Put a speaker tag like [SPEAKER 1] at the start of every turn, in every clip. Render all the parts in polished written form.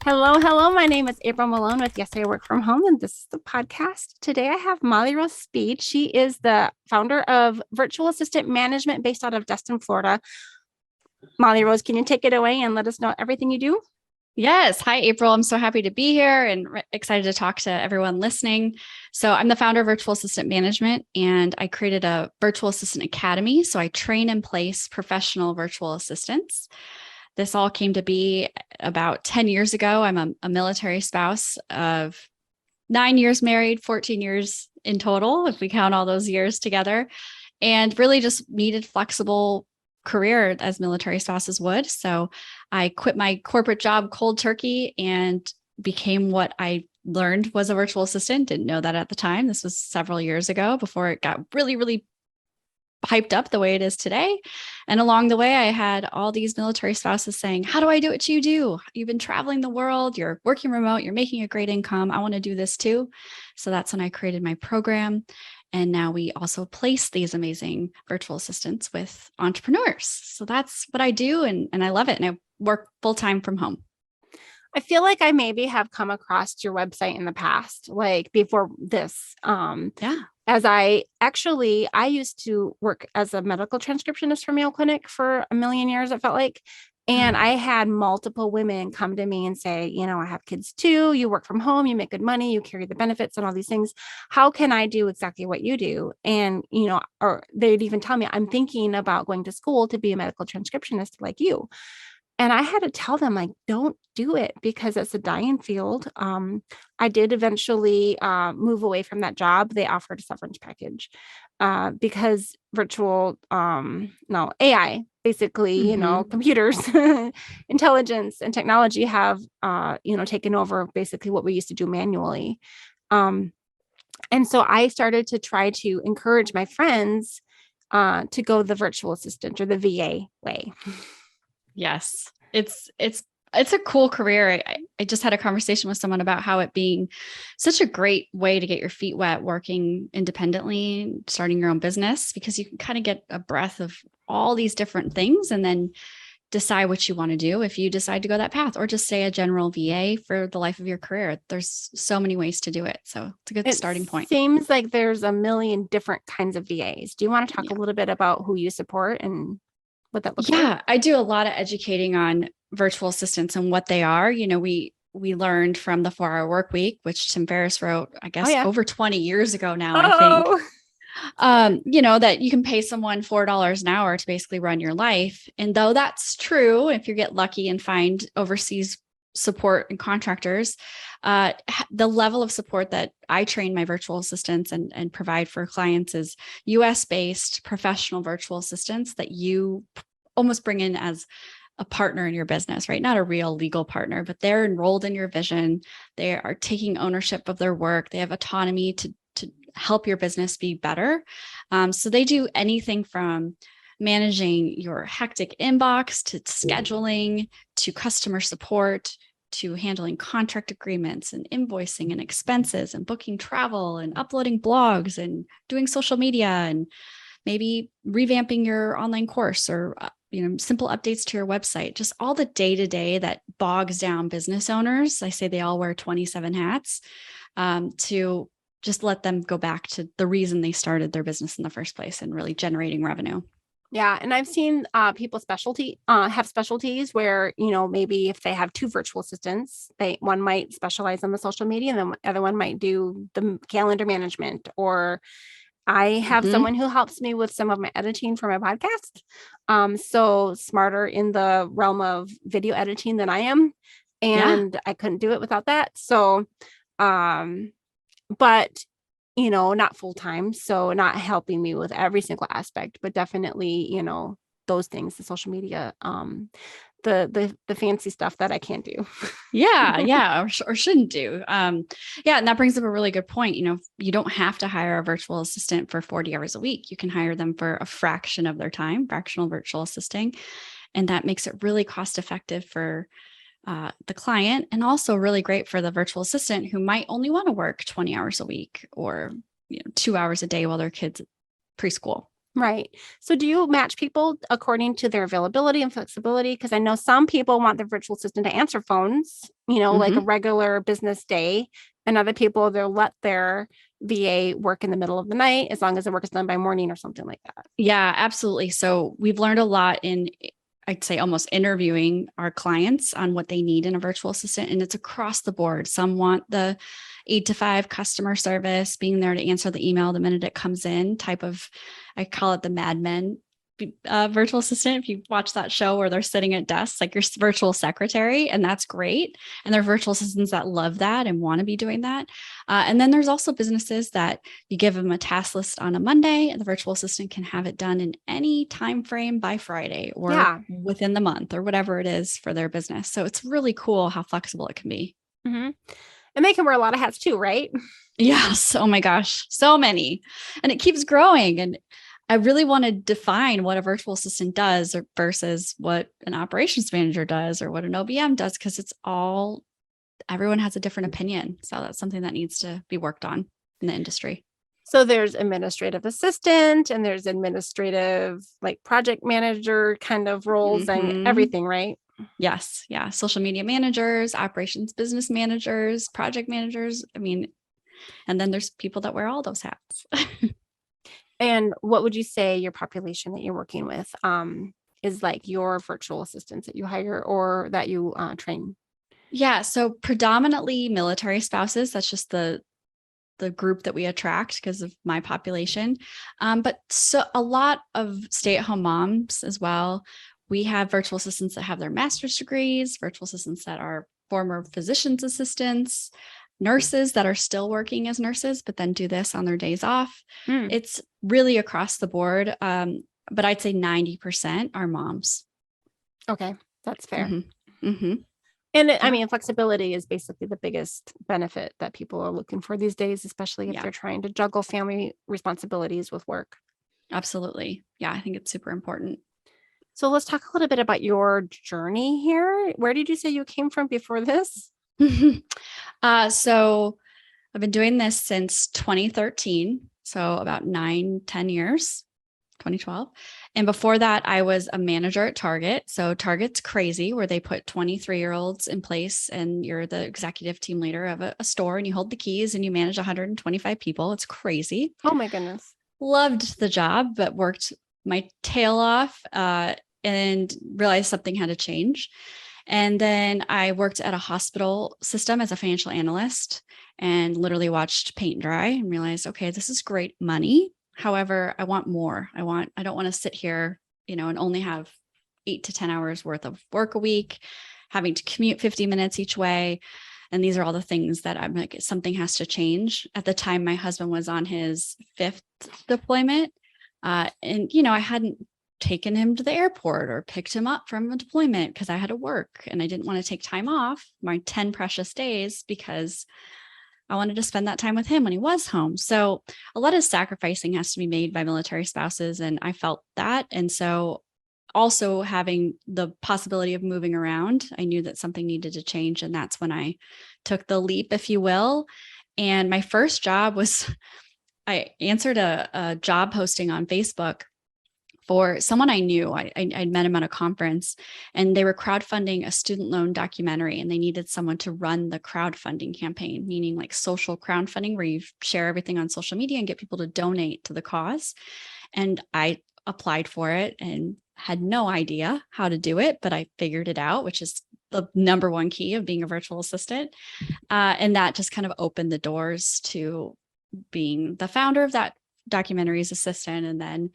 [SPEAKER 1] Hello, hello. My name is April Malone with Yes, I Work From Home, and this is the podcast. Today I have Molly Rose Speed. She is the founder of Virtual Assistant Management based out of Destin, Florida. Molly Rose, can you take it away and let us know everything you do?
[SPEAKER 2] Yes. Hi, April. I'm so happy to be here and excited to talk to everyone listening. So, I'm the founder of Virtual Assistant Management, and I created a Virtual Assistant Academy. So, I train and place professional virtual assistants. This all came to be about 10 years ago. I'm a military spouse of 9 years married, 14 years in total, if we count all those years together, and really just needed flexible career as military spouses would. So I quit my corporate job cold turkey and became what I learned was a virtual assistant. Didn't know that at the time. This was several years ago before it got really, really hyped up the way it is today. And along the way, I had all these military spouses saying, how do I do what you do? You've been traveling the world, you're working remote, you're making a great income. I want to do this too. So that's when I created my program. And now we also place these amazing virtual assistants with entrepreneurs. So that's what I do. And I love it. And I work full time from home.
[SPEAKER 1] I feel like I maybe have come across your website in the past, like before this.
[SPEAKER 2] Yeah.
[SPEAKER 1] As I used to work as a medical transcriptionist for Mayo Clinic for a million years, it felt like. And I had multiple women come to me and say, I have kids too. You work from home, you make good money, you carry the benefits and all these things. How can I do exactly what you do? And, or they'd even tell me, I'm thinking about going to school to be a medical transcriptionist like you. And I had to tell them, like, don't do it because it's a dying field. I did eventually move away from that job. They offered a severance package because no, AI, basically,
[SPEAKER 2] Mm-hmm.
[SPEAKER 1] computers, intelligence and technology have, taken over basically what we used to do manually. Um, and so I started to try to encourage my friends to go the virtual assistant or the VA way.
[SPEAKER 2] Yes, it's a cool career. I just had a conversation with someone about how it being such a great way to get your feet wet working independently, starting your own business, because you can kind of get a breath of all these different things and then decide what you want to do if you decide to go that path, or just say a general VA for the life of your career. There's so many ways to do it. So it's a good
[SPEAKER 1] It
[SPEAKER 2] starting point.
[SPEAKER 1] seems like there's a million different kinds of VAs. Do you want to talk a
[SPEAKER 2] Yeah.
[SPEAKER 1] little bit about who you support and what that looks like?
[SPEAKER 2] Yeah, I do a lot of educating on virtual assistants and what they are. We learned from the 4 Hour Work Week, which Tim Ferriss wrote, I
[SPEAKER 1] Oh
[SPEAKER 2] guess,
[SPEAKER 1] yeah.
[SPEAKER 2] over 20 years ago now, I think.
[SPEAKER 1] Oh,
[SPEAKER 2] That you can pay someone $4 an hour to basically run your life. And though that's true, if you get lucky and find overseas support and contractors, the level of support that I train my virtual assistants and provide for clients is US based professional virtual assistants that you almost bring in as a partner in your business, right? Not a real legal partner, but they're enrolled in your vision. They are taking ownership of their work. They have autonomy to help your business be better. So they do anything from managing your hectic inbox to scheduling to customer support to handling contract agreements and invoicing and expenses and booking travel and uploading blogs and doing social media and maybe revamping your online course or simple updates to your website. Just all the day to day that bogs down business owners. I say they all wear 27 hats, to just let them go back to the reason they started their business in the first place and really generating revenue.
[SPEAKER 1] yeah. And I've seen people have specialties where, maybe if they have two virtual assistants, one might specialize on the social media and then the other one might do the calendar management, or I have
[SPEAKER 2] Mm-hmm.
[SPEAKER 1] someone who helps me with some of my editing for my podcast. So smarter in the realm of video editing than I am.
[SPEAKER 2] Yeah.
[SPEAKER 1] And I couldn't do it without that. So, um, but not full time. So not helping me with every single aspect, but definitely, those things, the social media, the fancy stuff that I can't do.
[SPEAKER 2] Yeah, yeah, or shouldn't do. Yeah, and that brings up a really good point. You don't have to hire a virtual assistant for 40 hours a week. You can hire them for a fraction of their time, fractional virtual assisting, and that makes it really cost effective for the client, and also really great for the virtual assistant who might only want to work 20 hours a week or 2 hours a day while their kids at preschool.
[SPEAKER 1] Right. So do you match people according to their availability and flexibility? Because I know some people want the virtual assistant to answer phones, like a
[SPEAKER 2] Mm-hmm.
[SPEAKER 1] regular business day. And other people, they'll let their VA work in the middle of the night as long as the work is done by morning or something like that.
[SPEAKER 2] Yeah, absolutely. So we've learned a lot in, I'd say, almost interviewing our clients on what they need in a virtual assistant. And it's across the board. Some want the 8 to 5 customer service, being there to answer the email the minute it comes in type of, I call it the Mad Men virtual assistant. If you watch that show where they're sitting at desks, like your virtual secretary, and that's great. And there are virtual assistants that love that and want to be doing that. And then there's also businesses that you give them a task list on a Monday, and the virtual assistant can have it done in any time frame by Friday or
[SPEAKER 1] Yeah.
[SPEAKER 2] within the month or whatever it is for their business. So it's really cool how flexible it can be.
[SPEAKER 1] Mm-hmm. And they can wear a lot of hats too, right?
[SPEAKER 2] Yes. Oh my gosh. So many. And it keeps growing. And I really want to define what a virtual assistant does versus what an operations manager does or what an OBM does, because everyone has a different opinion. So that's something that needs to be worked on in the industry.
[SPEAKER 1] So there's administrative assistant and there's administrative, like project manager kind of roles and
[SPEAKER 2] Mm-hmm.
[SPEAKER 1] everything, right?
[SPEAKER 2] Yes. Yeah. Social media managers, operations business managers, project managers. I mean, and then there's people that wear all those hats.
[SPEAKER 1] And what would you say your population that you're working with is like your virtual assistants that you hire or that you train?
[SPEAKER 2] Yeah. So predominantly military spouses. That's just the group that we attract because of my population. But so a lot of stay-at-home moms as well. We have virtual assistants that have their master's degrees, virtual assistants that are former physician's assistants, nurses that are still working as nurses, but then do this on their days off.
[SPEAKER 1] Mm,
[SPEAKER 2] It's really across the board. But I'd say 90% are moms.
[SPEAKER 1] okay, that's fair.
[SPEAKER 2] Mm-hmm. Mm-hmm.
[SPEAKER 1] And I
[SPEAKER 2] Yeah.
[SPEAKER 1] mean, flexibility is basically the biggest benefit that people are looking for these days, especially if
[SPEAKER 2] Yeah,
[SPEAKER 1] they're trying to juggle family responsibilities with work.
[SPEAKER 2] absolutely. Yeah, I think it's super important.
[SPEAKER 1] So let's talk a little bit about your journey here. Where did you say you came from before this?
[SPEAKER 2] So I've been doing this since 2013. So about 9, 10 years, 2012. And before that, I was a manager at Target. So Target's crazy where they put 23-year-olds in place and you're the executive team leader of a store and you hold the keys and you manage 125 people. It's crazy.
[SPEAKER 1] Oh my goodness.
[SPEAKER 2] Loved the job, but worked my tail off and realized something had to change. And then I worked at a hospital system as a financial analyst and literally watched paint dry and realized, okay, this is great money. However, I want more. I don't want to sit here, and only have 8 to 10 hours worth of work a week, having to commute 50 minutes each way. And these are all the things that I'm like, something has to change. At the time, my husband was on his 5th deployment. And I hadn't taken him to the airport or picked him up from a deployment because I had to work and I didn't want to take time off my 10 precious days because I wanted to spend that time with him when he was home. So a lot of sacrificing has to be made by military spouses. And I felt that. And so also having the possibility of moving around, I knew that something needed to change. And that's when I took the leap, if you will. And my first job was I answered a job posting on Facebook for someone I knew. I'd met him at a conference and they were crowdfunding a student loan documentary and they needed someone to run the crowdfunding campaign, meaning like social crowdfunding where you share everything on social media and get people to donate to the cause. And I applied for it and had no idea how to do it, but I figured it out, which is the number one key of being a virtual assistant. And that just kind of opened the doors to being the founder of that documentary's assistant and then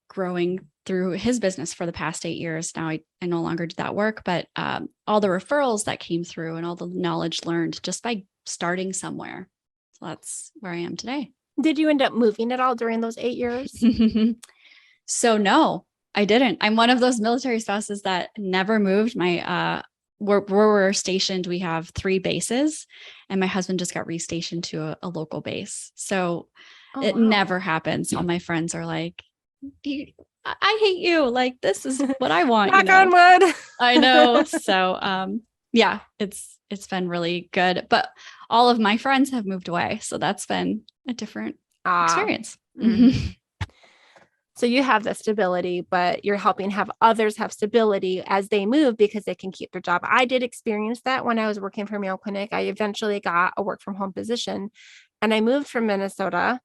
[SPEAKER 2] growing through his business for the past 8 years. Now I no longer do that work, but all the referrals that came through and all the knowledge learned just by starting somewhere. So that's where I am today.
[SPEAKER 1] Did you end up moving at all during those 8 years?
[SPEAKER 2] So no, I didn't. I'm one of those military spouses that never moved. Where we're stationed, we have 3 bases and my husband just got restationed to a local base. So it
[SPEAKER 1] wow.
[SPEAKER 2] never happens. All my friends are like, I hate you. Like, this is what I want.
[SPEAKER 1] Knock on wood.
[SPEAKER 2] I know. So, yeah, it's been really good, but all of my friends have moved away. So that's been a different experience.
[SPEAKER 1] Mm-hmm. So you have the stability, but you're helping have others have stability as they move because they can keep their job. I did experience that when I was working for Mayo Clinic. I eventually got a work from home position, and I moved from Minnesota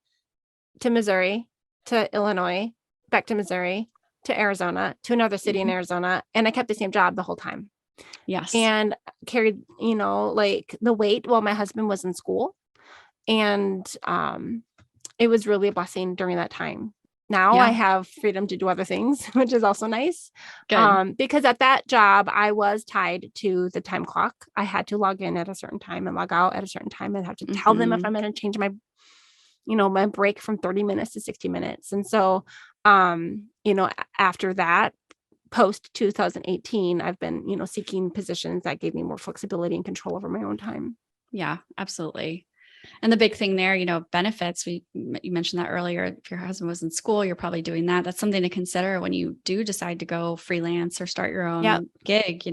[SPEAKER 1] to Missouri to Illinois, back to Missouri to Arizona to another city in Arizona. And I kept the same job the whole time.
[SPEAKER 2] Yes.
[SPEAKER 1] And carried, like the weight while my husband was in school. And it was really a blessing during that time. Now I have freedom to do other things, which is also nice.
[SPEAKER 2] Good.
[SPEAKER 1] Because at that job, I was tied to the time clock. I had to log in at a certain time and log out at a certain time and have to tell them if I'm going to change my, my break from 30 minutes to 60 minutes. And so, after that, post 2018, I've been, seeking positions that gave me more flexibility and control over my own time.
[SPEAKER 2] Yeah, absolutely. And the big thing there, benefits, you mentioned that earlier. If your husband was in school, you're probably doing that. That's something to consider when you do decide to go freelance or start your own gig.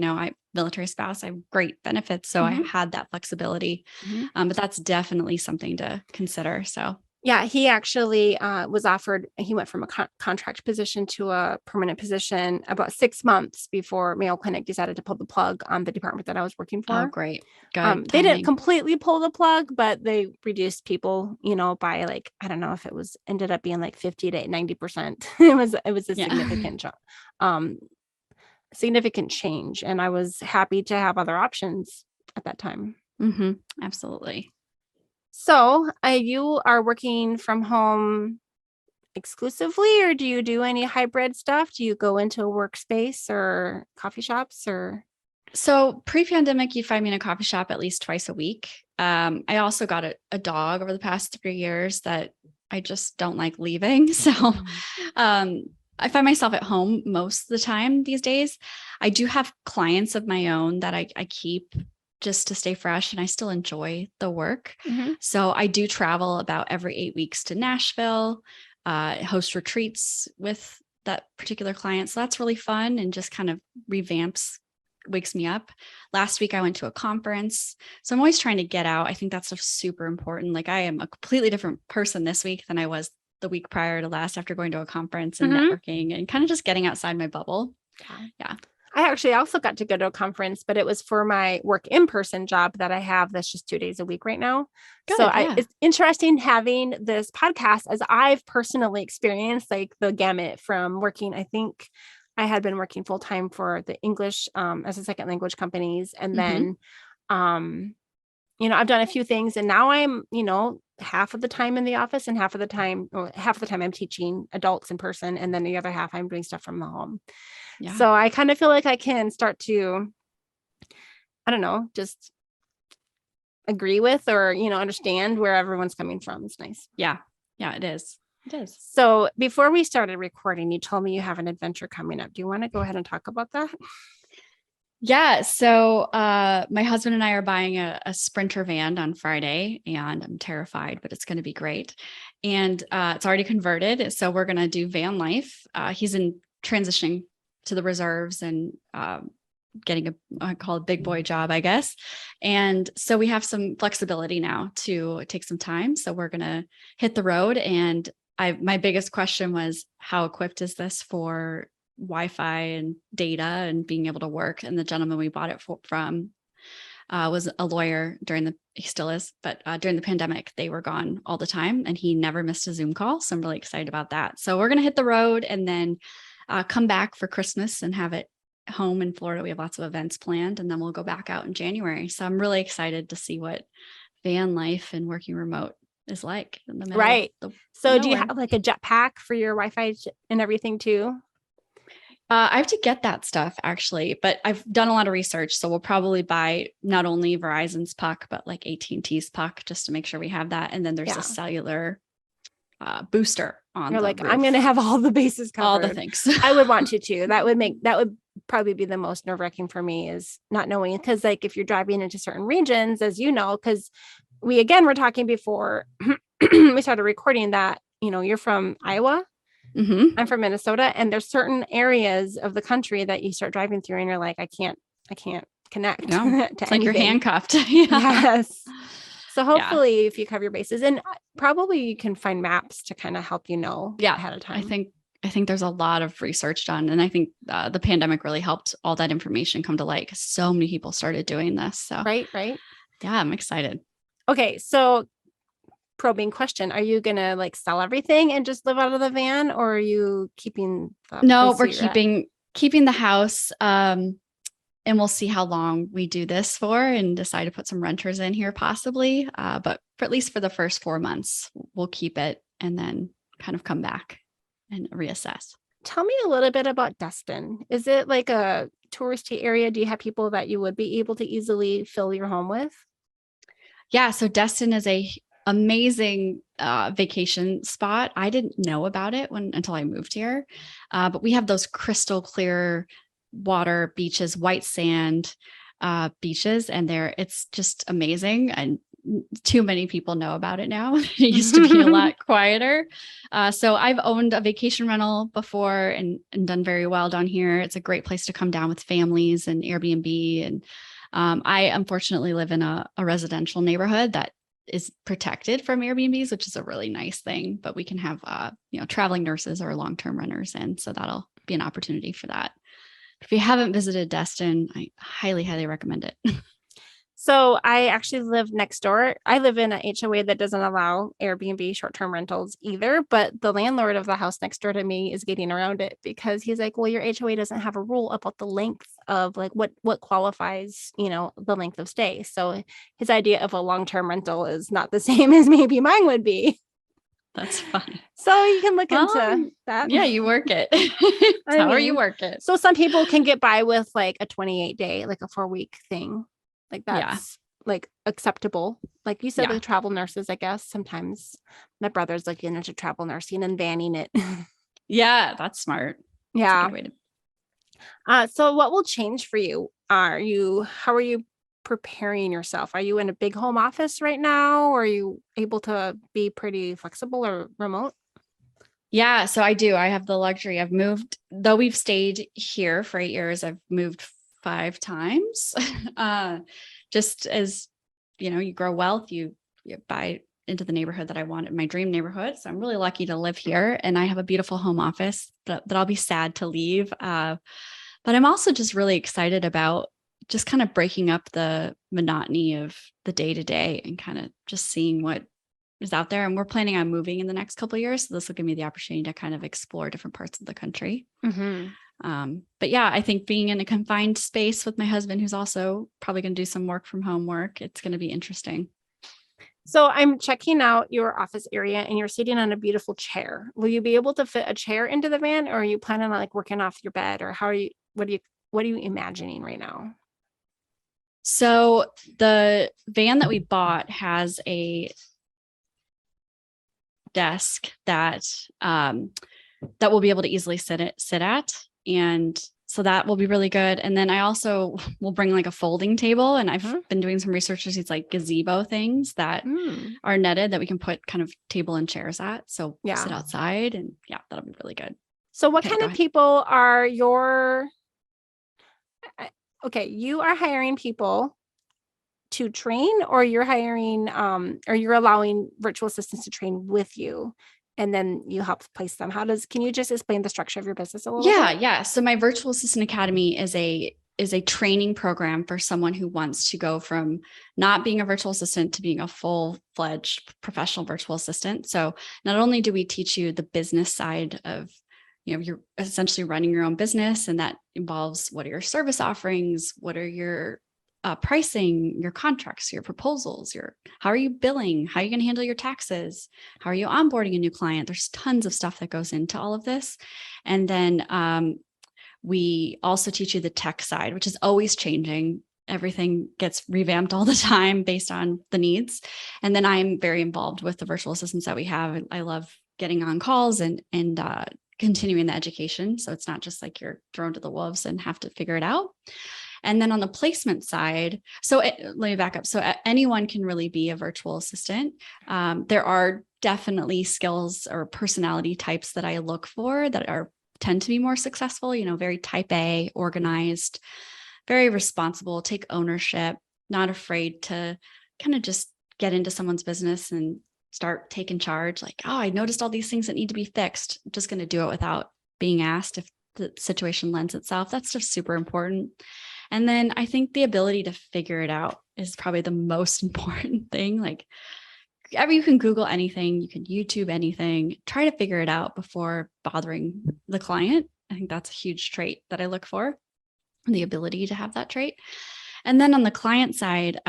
[SPEAKER 2] Military spouse, I have great benefits. So I had that flexibility, but that's definitely something to consider. So
[SPEAKER 1] yeah, he actually was offered, he went from a contract position to a permanent position about 6 months before Mayo Clinic decided to pull the plug on the department that I was working for.
[SPEAKER 2] Oh, great. Good.
[SPEAKER 1] They didn't completely pull the plug, but they reduced people, by like, I don't know if it was ended up being like 50 to 90%. It was a significant change. And I was happy to have other options at that time.
[SPEAKER 2] Absolutely.
[SPEAKER 1] So you are working from home exclusively, or do you do any hybrid stuff? Do you go into a workspace or coffee shops or?
[SPEAKER 2] So pre-pandemic, you'd find me in a coffee shop at least twice a week. I also got a dog over the past 3 years that I just don't like leaving. So I find myself at home most of the time these days. I do have clients of my own that I keep just to stay fresh, and I still enjoy the work. So I do travel about every 8 weeks to Nashville, host retreats with that particular client. So that's really fun and just kind of wakes me up. Last week I went to a conference. So I'm always trying to get out. I think that's super important. Like I am a completely different person this week than I was the week prior to last after going to a conference and networking and kind of just getting outside my bubble. Yeah.
[SPEAKER 1] I actually also got to go to a conference, but it was for my work in-person job that I have that's just 2 days a week right now.
[SPEAKER 2] Good,
[SPEAKER 1] so it's interesting having this podcast as I've personally experienced like the gamut from working. I think I had been working full-time for the English as a second language companies. And then, I've done a few things, and now I'm, half of the time in the office and half of the time I'm teaching adults in person. And then the other half I'm doing stuff from the home. Yeah. So I kind of feel like I can start to, I don't know, just agree with or, understand where everyone's coming from. It's nice.
[SPEAKER 2] Yeah. Yeah, it is. It is.
[SPEAKER 1] So before we started recording, you told me you have an adventure coming up. Do you want to go ahead and talk about that?
[SPEAKER 2] Yeah. So my husband and I are buying a Sprinter van on Friday, and I'm terrified, but it's going to be great. And it's already converted. So we're going to do van life. He's in transitioning to the reserves and getting I call it big boy job, I guess. And so we have some flexibility now to take some time. So we're going to hit the road. And my biggest question was, how equipped is this for Wi-Fi and data and being able to work? And the gentleman we bought it from was a lawyer he still is, but during the pandemic, they were gone all the time and he never missed a Zoom call. So I'm really excited about that. So we're going to hit the road and then come back for Christmas and have it home in Florida. We have lots of events planned, and then we'll go back out in January. So I'm really excited to see what van life and working remote is like in the middle. Right.
[SPEAKER 1] So do you have like a jetpack for your Wi-Fi and everything too?
[SPEAKER 2] I have to get that stuff actually, but I've done a lot of research. So we'll probably buy not only Verizon's puck, but like AT&T's puck just to make sure we have that. And then there's a cellular booster on. You're like, roof.
[SPEAKER 1] I'm going to have all the bases covered.
[SPEAKER 2] All the things.
[SPEAKER 1] I would want to too. That would probably be the most nerve-wracking for me, is not knowing, because like if you're driving into certain regions, as you know, because we were talking before we started recording that, you're from Iowa. I'm from Minnesota, and there's certain areas of the country that you start driving through and you're like, I can't connect.
[SPEAKER 2] No, it's like you're handcuffed. Yes.
[SPEAKER 1] So hopefully if you cover your bases, and probably you can find maps to kind of help ahead of time.
[SPEAKER 2] I think I think there's a lot of research done. And I think the pandemic really helped all that information come to light because so many people started doing this. So
[SPEAKER 1] Right.
[SPEAKER 2] yeah, I'm excited.
[SPEAKER 1] Okay. So probing question, are you going to like sell everything and just live out of the van, or are you keeping the
[SPEAKER 2] No,
[SPEAKER 1] place
[SPEAKER 2] we're
[SPEAKER 1] you're at?
[SPEAKER 2] keeping the house. And we'll see how long we do this for and decide to put some renters in here possibly. But for at least for the first 4 months, we'll keep it and then kind of come back and reassess.
[SPEAKER 1] Tell me a little bit about Destin. Is it like a touristy area? Do you have people that you would be able to easily fill your home with?
[SPEAKER 2] Yeah. So Destin is a amazing vacation spot. I didn't know about it until I moved here. But we have those crystal clear water beaches, white sand beaches, and it's just amazing. And too many people know about it now. It used to be a lot quieter. So I've owned a vacation rental before and done very well down here. It's a great place to come down with families and Airbnb. And I unfortunately live in a residential neighborhood that is protected from Airbnbs, which is a really nice thing. But we can have traveling nurses or long-term renters in, so that'll be an opportunity for that. If you haven't visited Destin, I highly, highly recommend it.
[SPEAKER 1] So I actually live next door. I live in an HOA that doesn't allow Airbnb short-term rentals either, but the landlord of the house next door to me is getting around it because he's like, well, your HOA doesn't have a rule about the length of like what qualifies, the length of stay. So his idea of a long-term rental is not the same as maybe mine would be.
[SPEAKER 2] That's fun.
[SPEAKER 1] So you can look into that.
[SPEAKER 2] Yeah, you work it. However you work it.
[SPEAKER 1] So some people can get by with like a 28-day, like a 4-week thing. Like that's like acceptable. Like you said, with travel nurses, I guess sometimes my brother's looking into travel nursing and banning it.
[SPEAKER 2] Yeah, that's smart.
[SPEAKER 1] Yeah.
[SPEAKER 2] That's a good way to...
[SPEAKER 1] So what will change for you? How are you preparing yourself? Are you in a big home office right now? Or are you able to be pretty flexible or remote?
[SPEAKER 2] Yeah, so I do. I have the luxury. I've moved, though we've stayed here for 8 years, I've moved 5 times. Just as, you grow wealth, you buy into the neighborhood that I wanted, my dream neighborhood. So I'm really lucky to live here, and I have a beautiful home office that I'll be sad to leave. But I'm also just really excited about just kind of breaking up the monotony of the day to day and kind of just seeing what is out there. And we're planning on moving in the next couple of years. So this will give me the opportunity to kind of explore different parts of the country.
[SPEAKER 1] Mm-hmm.
[SPEAKER 2] But yeah, I think being in a confined space with my husband, who's also probably going to do some work from home work, it's going to be interesting.
[SPEAKER 1] So I'm checking out your office area and you're sitting on a beautiful chair. Will you be able to fit a chair into the van, or are you planning on like working off your bed, or what are you imagining right now?
[SPEAKER 2] So the van that we bought has a desk that we'll be able to easily sit at. And so that will be really good. And then I also will bring like a folding table, and I've been doing some research with these like gazebo things that are netted that we can put kind of table and chairs at. So sit outside, and that'll be really good.
[SPEAKER 1] So what kind of people are you are hiring people to train, or you're hiring, or you're allowing virtual assistants to train with you, and then you help place them? Can you just explain the structure of your business a little bit?
[SPEAKER 2] Yeah. So my Virtual Assistant Academy is a training program for someone who wants to go from not being a virtual assistant to being a full-fledged professional virtual assistant. So not only do we teach you the business side of, you're essentially running your own business, and that involves what are your service offerings, what are your pricing, your contracts, your proposals, how are you billing, how are you going to handle your taxes, how are you onboarding a new client. There's tons of stuff that goes into all of this. And then we also teach you the tech side, which is always changing. Everything gets revamped all the time based on the needs. And then I'm very involved with the virtual assistants that we have. I love getting on calls and continuing the education. So it's not just like you're thrown to the wolves and have to figure it out. And then on the placement side, let me back up. So anyone can really be a virtual assistant. There are definitely skills or personality types that I look for that tend to be more successful, very type A, organized, very responsible, take ownership, not afraid to kind of just get into someone's business and start taking charge. Like, oh, I noticed all these things that need to be fixed. I'm just going to do it without being asked if the situation lends itself. That's just super important. And then I think the ability to figure it out is probably the most important thing. Like, you can Google anything, you can YouTube anything, try to figure it out before bothering the client. I think that's a huge trait that I look for, the ability to have that trait. And then on the client side,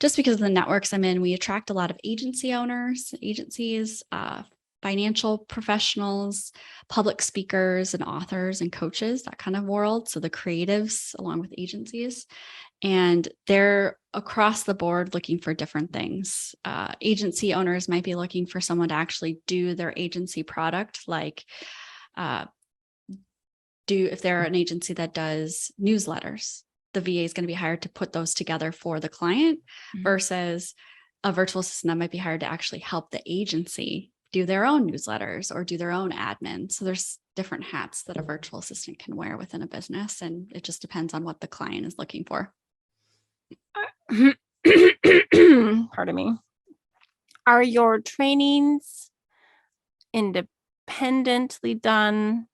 [SPEAKER 2] just because of the networks I'm in, we attract a lot of agency owners, agencies, financial professionals, public speakers and authors and coaches, that kind of world. So the creatives along with agencies. And they're across the board looking for different things. Agency owners might be looking for someone to actually do their agency product, like if they're an agency that does newsletters, the VA is going to be hired to put those together for the client, versus a virtual assistant that might be hired to actually help the agency do their own newsletters or do their own admin. So there's different hats that a virtual assistant can wear within a business, and it just depends on what the client is looking for.
[SPEAKER 1] Pardon me. Are your trainings independently done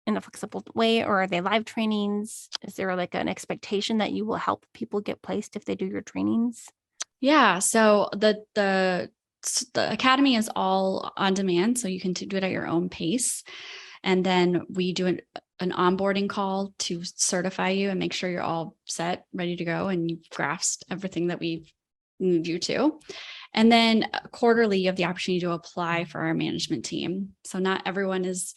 [SPEAKER 1] in a flexible way, or are they live trainings? Is there like an expectation that you will help people get placed if they do your trainings?
[SPEAKER 2] Yeah. So the academy is all on demand, so you can do it at your own pace. And then we do an onboarding call to certify you and make sure you're all set, ready to go, and you've grasped everything that we need you to. And then quarterly, you have the opportunity to apply for our management team. So not everyone is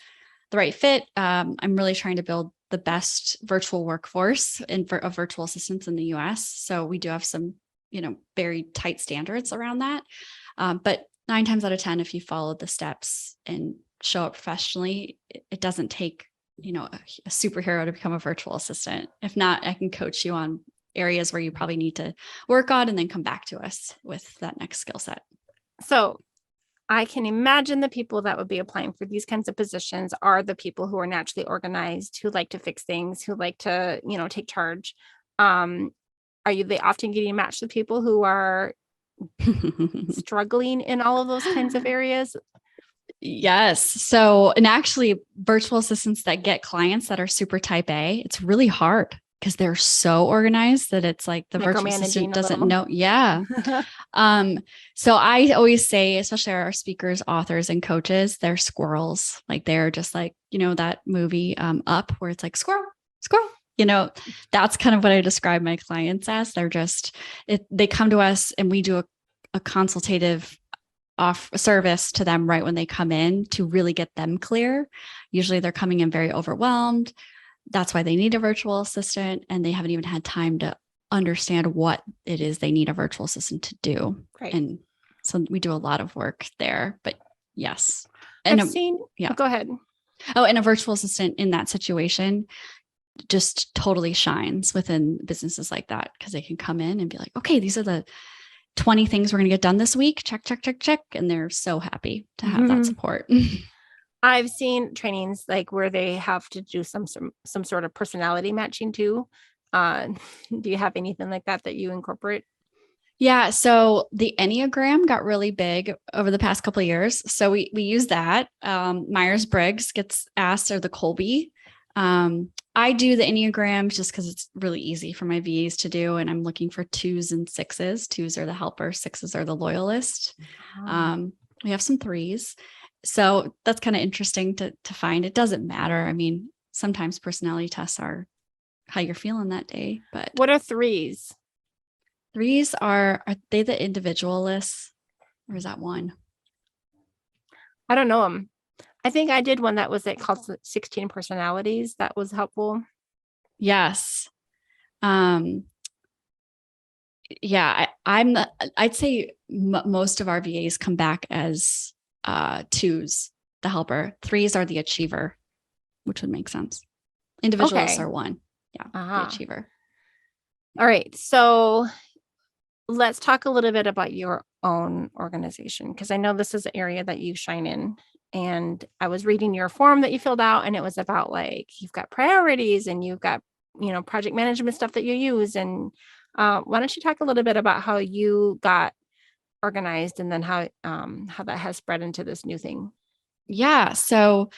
[SPEAKER 2] the right fit. I'm really trying to build the best virtual workforce of virtual assistants in the US. So we do have some, very tight standards around that. But 9 times out of 10, if you follow the steps and show up professionally, it doesn't take, a superhero to become a virtual assistant. If not, I can coach you on areas where you probably need to work on and then come back to us with that next skill set.
[SPEAKER 1] So I can imagine the people that would be applying for these kinds of positions are the people who are naturally organized, who like to fix things, who like to, take charge. Are they often getting matched with people who are struggling in all of those kinds of areas?
[SPEAKER 2] Yes. So, and actually virtual assistants that get clients that are super type A, it's really hard because they're so organized that it's like the virtual assistant doesn't know. Yeah. So I always say, especially our speakers, authors, and coaches, they're squirrels. Like they're just like, that movie Up, where it's like squirrel, squirrel. That's kind of what I describe my clients as. They're just, they come to us and we do a consultative off service to them right when they come in to really get them clear. Usually they're coming in very overwhelmed. That's why they need a virtual assistant, and they haven't even had time to understand what it is they need a virtual assistant to do.
[SPEAKER 1] Right.
[SPEAKER 2] And so we do a lot of work there, but yes.
[SPEAKER 1] And
[SPEAKER 2] go ahead. Oh, and a virtual assistant in that situation just totally shines within businesses like that, because they can come in and be like, okay, these are the 20 things we're going to get done this week. Check, check, check, check. And they're so happy to have that support.
[SPEAKER 1] I've seen trainings like where they have to do some sort of personality matching too. Do you have anything like that you incorporate?
[SPEAKER 2] Yeah. So the Enneagram got really big over the past couple of years. So we use that. Myers-Briggs gets asked, or the Colby. I do the Enneagram just because it's really easy for my VAs to do. And I'm looking for 2s and 6s. 2s are the helper, 6s are the loyalist. We have some 3s. So that's kind of interesting to find. It doesn't matter. I mean, sometimes personality tests are how you're feeling that day, but
[SPEAKER 1] what are 3s?
[SPEAKER 2] 3s are they the individualists, or is that one?
[SPEAKER 1] I don't know them. I think I did one that was called 16 personalities. That was helpful.
[SPEAKER 2] Yes. Yeah, I'd say most of our VAs come back as 2s, the helper. 3s are the achiever, which would make sense. Individualists are 1. Yeah. The achiever.
[SPEAKER 1] All right. So let's talk a little bit about your own organization, because I know this is an area that you shine in. And I was reading your form that you filled out, and it was about like, you've got priorities and you've got, project management stuff that you use. And why don't you talk a little bit about how you got organized, and then how that has spread into this new thing?
[SPEAKER 2] Yeah. So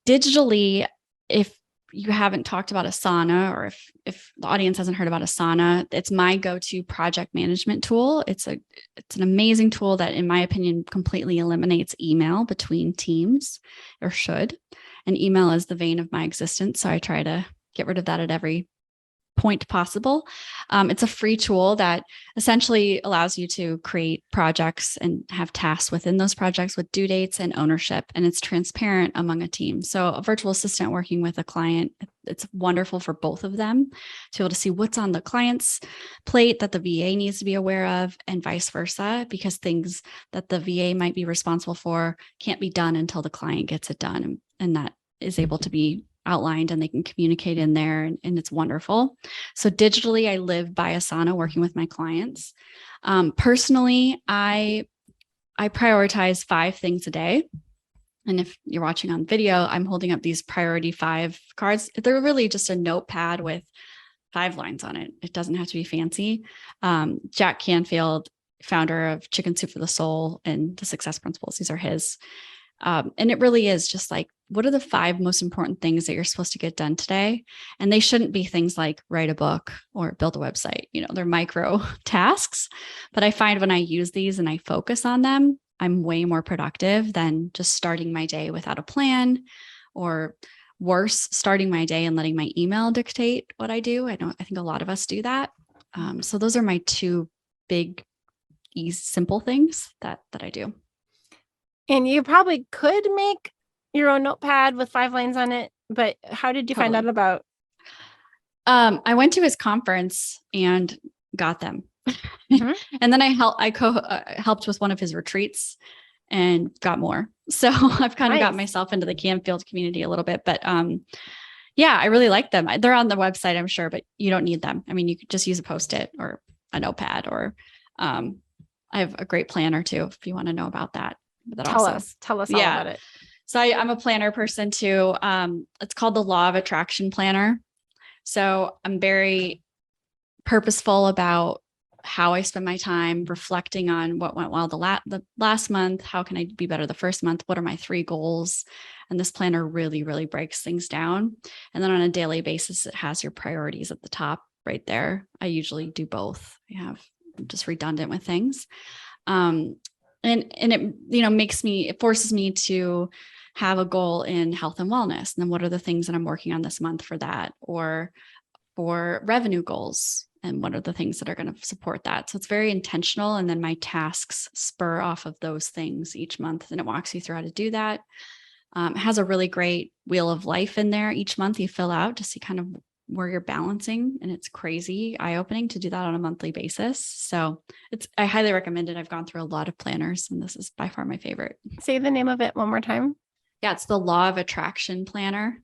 [SPEAKER 2] digitally, if you haven't talked about Asana, or if the audience hasn't heard about Asana, it's my go-to project management tool. It's an amazing tool that, in my opinion, completely eliminates email between teams, or should. And email is the vein of my existence. So I try to get rid of that at every point possible. It's a free tool that essentially allows you to create projects and have tasks within those projects with due dates and ownership, and it's transparent among a team. So a virtual assistant working with a client, it's wonderful for both of them to be able to see what's on the client's plate that the VA needs to be aware of, and vice versa, because things that the VA might be responsible for can't be done until the client gets it done. And that is able to be outlined, and they can communicate in there, and it's wonderful. So digitally, I live by Asana working with my clients. Personally, I prioritize 5 things a day. And if you're watching on video, I'm holding up these priority 5 cards. They're really just a notepad with 5 lines on it. It doesn't have to be fancy. Jack Canfield, founder of Chicken Soup for the Soul and the Success Principles, these are his. And it really is just like, what are the 5 most important things that you're supposed to get done today? And they shouldn't be things like write a book or build a website. They're micro tasks. But I find when I use these and I focus on them, I'm way more productive than just starting my day without a plan, or worse, starting my day and letting my email dictate what I do. I think a lot of us do that. So those are my 2 big, simple things that I do.
[SPEAKER 1] And you probably could make your own notepad with 5 lines on it, but how did you find out about?
[SPEAKER 2] I went to his conference and got them. Mm-hmm. And then I helped with one of his retreats and got more. So I've kind of got myself into the Canfield community a little bit, but yeah, I really like them. They're on the website, I'm sure, but you don't need them. I mean, you could just use a Post-it or a notepad, or I have a great planner too, if you want to know about that.
[SPEAKER 1] Tell us all about it.
[SPEAKER 2] So I'm a planner person too. It's called the Law of Attraction Planner. So I'm very purposeful about how I spend my time, reflecting on what went well the last month. How can I be better the first month? What are my 3 goals? And this planner really, really breaks things down. And then on a daily basis, it has your priorities at the top right there. I usually do both. I'm just redundant with things. And it forces me to have a goal in health and wellness. And then what are the things that I'm working on this month for that, or for revenue goals? And what are the things that are going to support that? So it's very intentional. And then my tasks spur off of those things each month. And it walks you through how to do that. It has a really great wheel of life in there. Each month you fill out to see kind of where you're balancing. And it's crazy eye-opening to do that on a monthly basis. So I highly recommend it. I've gone through a lot of planners, and this is by far my favorite.
[SPEAKER 1] Say the name of it one more time.
[SPEAKER 2] Yeah, it's the Law of Attraction Planner.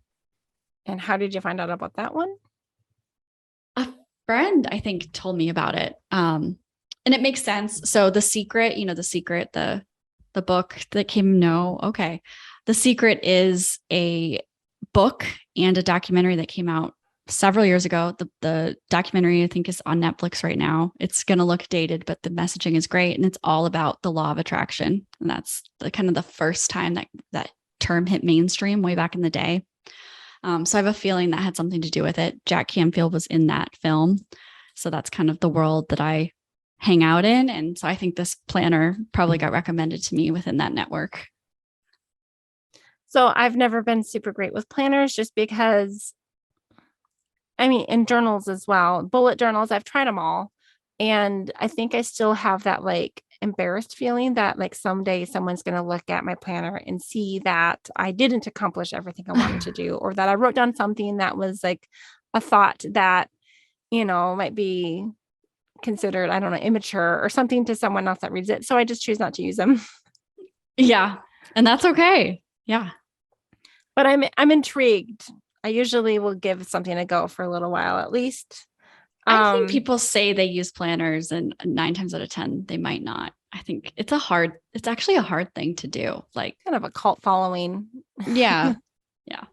[SPEAKER 1] And how did you find out about that one?
[SPEAKER 2] A friend, I think, told me about it. And it makes sense. So The Secret, the book that came, The Secret is a book and a documentary that came out several years ago. The documentary, I think, is on Netflix right now. It's going to look dated, but the messaging is great. And it's all about the law of attraction. And that's kind of the first time that term hit mainstream way back in the day. So I have a feeling that had something to do with it. Jack Canfield was in that film. So that's kind of the world that I hang out in. And so I think this planner probably got recommended to me within that network.
[SPEAKER 1] So I've never been super great with planners, just because, in journals as well, bullet journals, I've tried them all. And I think I still have that embarrassed feeling that someday someone's going to look at my planner and see that I didn't accomplish everything I wanted to do, or that I wrote down something that was a thought that, might be considered, I don't know, immature or something to someone else that reads it. So I just choose not to use them.
[SPEAKER 2] Yeah. And that's okay. Yeah.
[SPEAKER 1] But I'm intrigued. I usually will give something a go for a little while, at least.
[SPEAKER 2] I think people say they use planners, and 9 times out of 10, they might not. I think it's actually a hard thing to do. Kind
[SPEAKER 1] of a cult following.
[SPEAKER 2] Yeah. Yeah.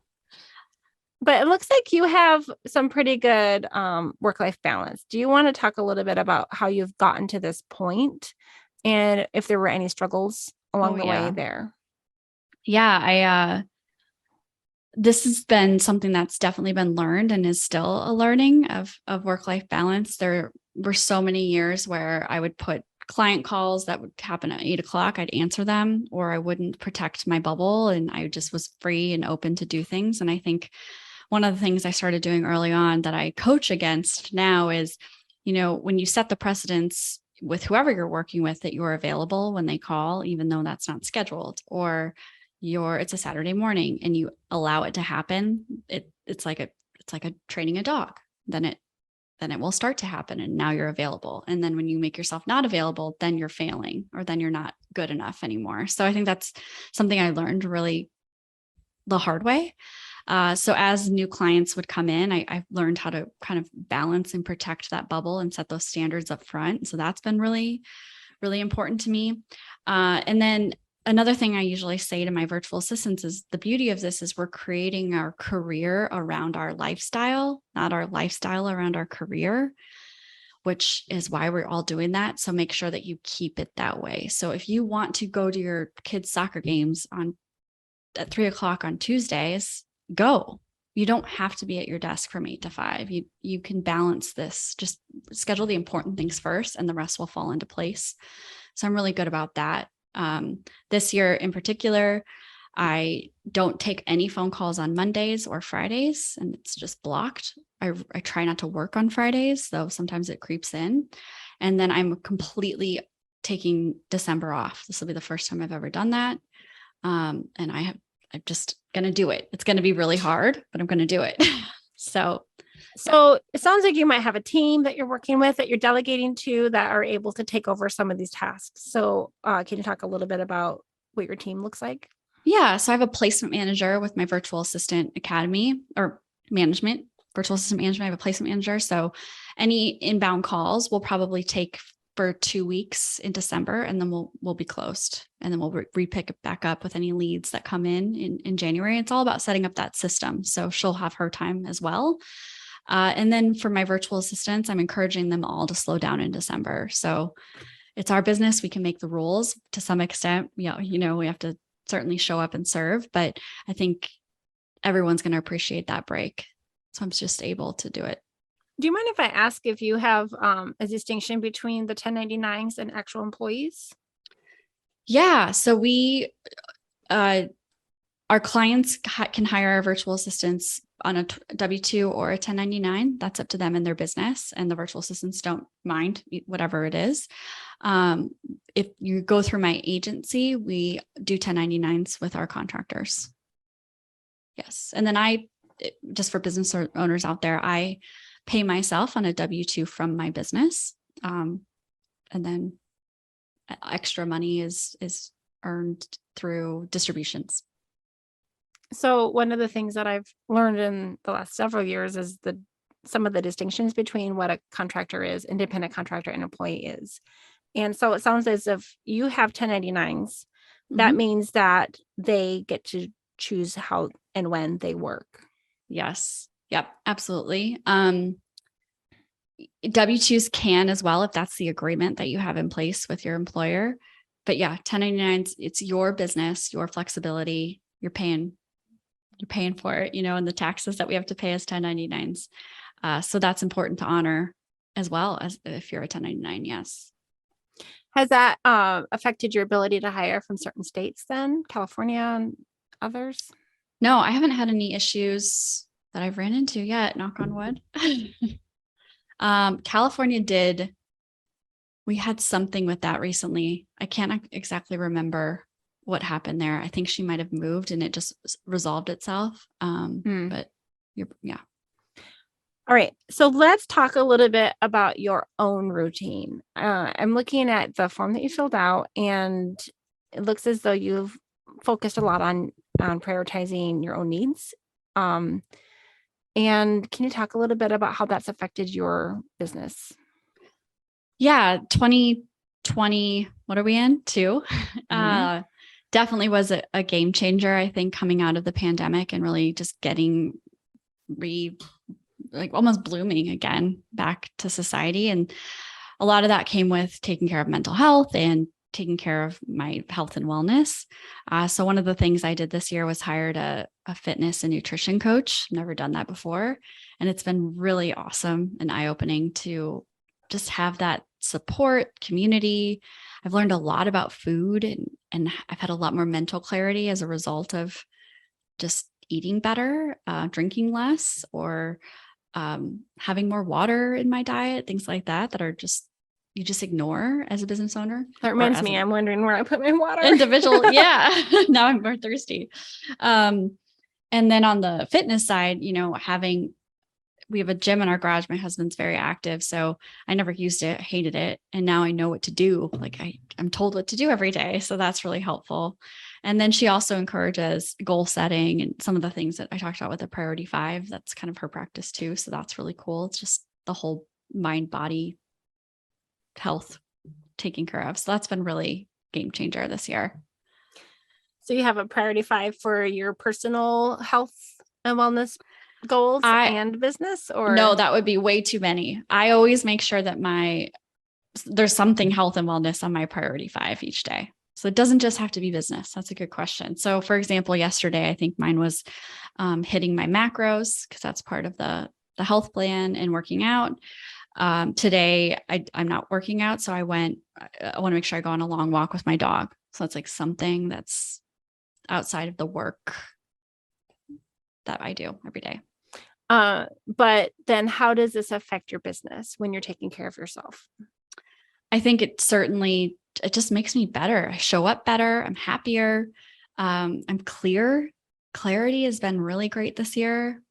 [SPEAKER 1] But it looks like you have some pretty good work-life balance. Do you want to talk a little bit about how you've gotten to this point, and if there were any struggles along the way there?
[SPEAKER 2] Yeah. this has been something that's definitely been learned and is still a learning of work-life balance. There were so many years where I would put client calls that would happen at 8:00. I'd answer them, or I wouldn't protect my bubble, and I just was free and open to do things. And I think one of the things I started doing early on that I coach against now is, when you set the precedence with whoever you're working with, that you're available when they call, even though that's not scheduled, or it's a Saturday morning and you allow it to happen. It's like a training a dog. Then it will start to happen, and now you're available. And then when you make yourself not available, then you're failing, or then you're not good enough anymore. So I think that's something I learned really the hard way. So as new clients would come in, I've learned how to kind of balance and protect that bubble and set those standards up front. So that's been really, really important to me. And then another thing I usually say to my virtual assistants is the beauty of this is we're creating our career around our lifestyle, not our lifestyle around our career, which is why we're all doing that. So make sure that you keep it that way. So if you want to go to your kids' soccer games at 3:00 on Tuesdays, go. You don't have to be at your desk from 8 to 5. You can balance this. Just schedule the important things first, and the rest will fall into place. So I'm really good about that. This year in particular, I don't take any phone calls on Mondays or Fridays, and it's just blocked. I try not to work on Fridays, though sometimes it creeps in. And then I'm completely taking December off. This will be the first time I've ever done that. And I'm just going to do it. It's going to be really hard, but I'm going to do it. So
[SPEAKER 1] it sounds like you might have a team that you're working with, that you're delegating to, that are able to take over some of these tasks. So can you talk a little bit about what your team looks like?
[SPEAKER 2] Yeah. So I have a placement manager with my virtual assistant academy or management, virtual assistant management. I have a placement manager. So any inbound calls will probably take for 2 weeks in December, and then we'll be closed, and then we'll re-pick it back up with any leads that come in January. It's all about setting up that system. So she'll have her time as well. And then for my virtual assistants, I'm encouraging them all to slow down in December. So it's our business. We can make the rules to some extent. We have to certainly show up and serve, but I think everyone's going to appreciate that break. So I'm just able to do it.
[SPEAKER 1] Do you mind if I ask if you have a distinction between the 1099s and actual employees?
[SPEAKER 2] Yeah. So our clients can hire our virtual assistants on a W-2 or a 1099. That's up to them and their business. And the virtual assistants don't mind whatever it is. If you go through my agency, we do 1099s with our contractors. Yes. And then just for business owners out there, I pay myself on a W-2 from my business. And then extra money is earned through distributions.
[SPEAKER 1] So one of the things that I've learned in the last several years is some of the distinctions between what a contractor is, independent contractor, and employee is. And so it sounds as if you have 1099s. That means that they get to choose how and when they work.
[SPEAKER 2] Yes. Yep. Absolutely. W-2s can as well, if that's the agreement that you have in place with your employer. But yeah, 1099s, it's your business, your flexibility. You're paying for it, and the taxes that we have to pay as 1099s. So that's important to honor as well as if you're a 1099. Yes.
[SPEAKER 1] Has that affected your ability to hire from certain states then, California and others?
[SPEAKER 2] No, I haven't had any issues that I've ran into yet, knock on wood. California we had something with that recently. I can't exactly remember what happened there. I think she might have moved and it just resolved itself. But yeah.
[SPEAKER 1] All right. So let's talk a little bit about your own routine. I'm looking at the form that you filled out, and it looks as though you've focused a lot on prioritizing your own needs. And can you talk a little bit about how that's affected your business?
[SPEAKER 2] Yeah. 2020, what are we in? 2? Definitely was a game changer, I think, coming out of the pandemic and really just getting almost blooming again back to society. And a lot of that came with taking care of mental health and taking care of my health and wellness. So one of the things I did this year was hired a fitness and nutrition coach. Never done that before. And it's been really awesome and eye-opening to just have that support community. I've learned a lot about food, and I've had a lot more mental clarity as a result of just eating better, drinking less, or having more water in my diet, things like that, that are just, you just ignore as a business owner.
[SPEAKER 1] That reminds me, I'm wondering where I put my water.
[SPEAKER 2] Individual. Yeah. Now I'm more thirsty. And then on the fitness side, we have a gym in our garage. My husband's very active. So I never used it, hated it. And now I know what to do. Like I'm told what to do every day. So that's really helpful. And then she also encourages goal setting and some of the things that I talked about with the priority 5. That's kind of her practice too. So that's really cool. It's just the whole mind, body health taken care of. So that's been really game changer this year.
[SPEAKER 1] So you have a priority 5 for your personal health and wellness goals and business, or
[SPEAKER 2] no, that would be way too many. I always make sure that there's something health and wellness on my priority 5 each day. So it doesn't just have to be business. That's a good question. So for example, yesterday, I think mine was hitting my macros, because that's part of the health plan, and working out. Today I'm not working out. So I want to make sure I go on a long walk with my dog. So it's like something that's outside of the work that I do every day.
[SPEAKER 1] But then how does this affect your business when you're taking care of yourself?
[SPEAKER 2] I think it just makes me better. I show up better. I'm happier. I'm clear. Clarity has been really great this year.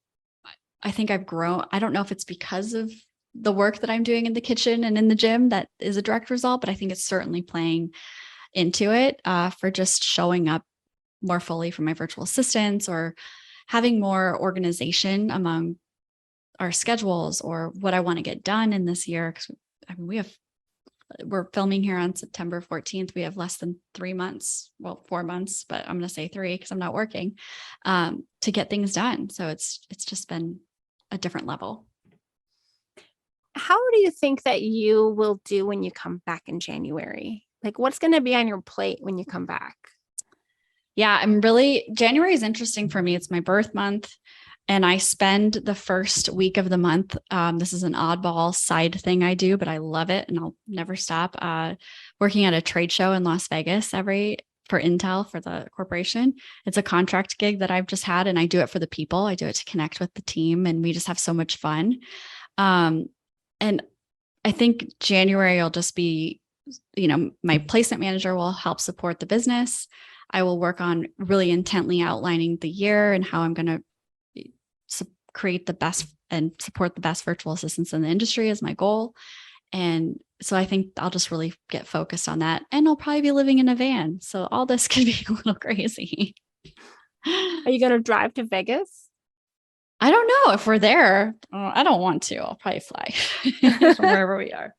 [SPEAKER 2] I think I've grown. I don't know if it's because of the work that I'm doing in the kitchen and in the gym that is a direct result, but I think it's certainly playing into it for just showing up more fully for my virtual assistants, or having more organization among our schedules, or what I want to get done in this year. Because we're filming here on September 14th. We have less than 3 months, 4 months, but I'm going to say 3 because I'm not working, to get things done. So it's just been a different level.
[SPEAKER 1] How do you think that you will do when you come back in January? Like, what's going to be on your plate when you come back?
[SPEAKER 2] Yeah, January is interesting for me. It's my birth month, and I spend the first week of the month. This is an oddball side thing I do, but I love it, and I'll never stop working at a trade show in Las Vegas for Intel, for the corporation. It's a contract gig that I've just had, and I do it for the people. I do it to connect with the team, and we just have so much fun. And I think January will just be, my placement manager will help support the business. I will work on really intently outlining the year and how I'm going to create the best and support the best virtual assistants in the industry is my goal. And so I think I'll just really get focused on that. And I'll probably be living in a van. So all this could be a little crazy.
[SPEAKER 1] Are you going to drive to Vegas?
[SPEAKER 2] I don't know if we're there. I don't want to. I'll probably fly from wherever we are.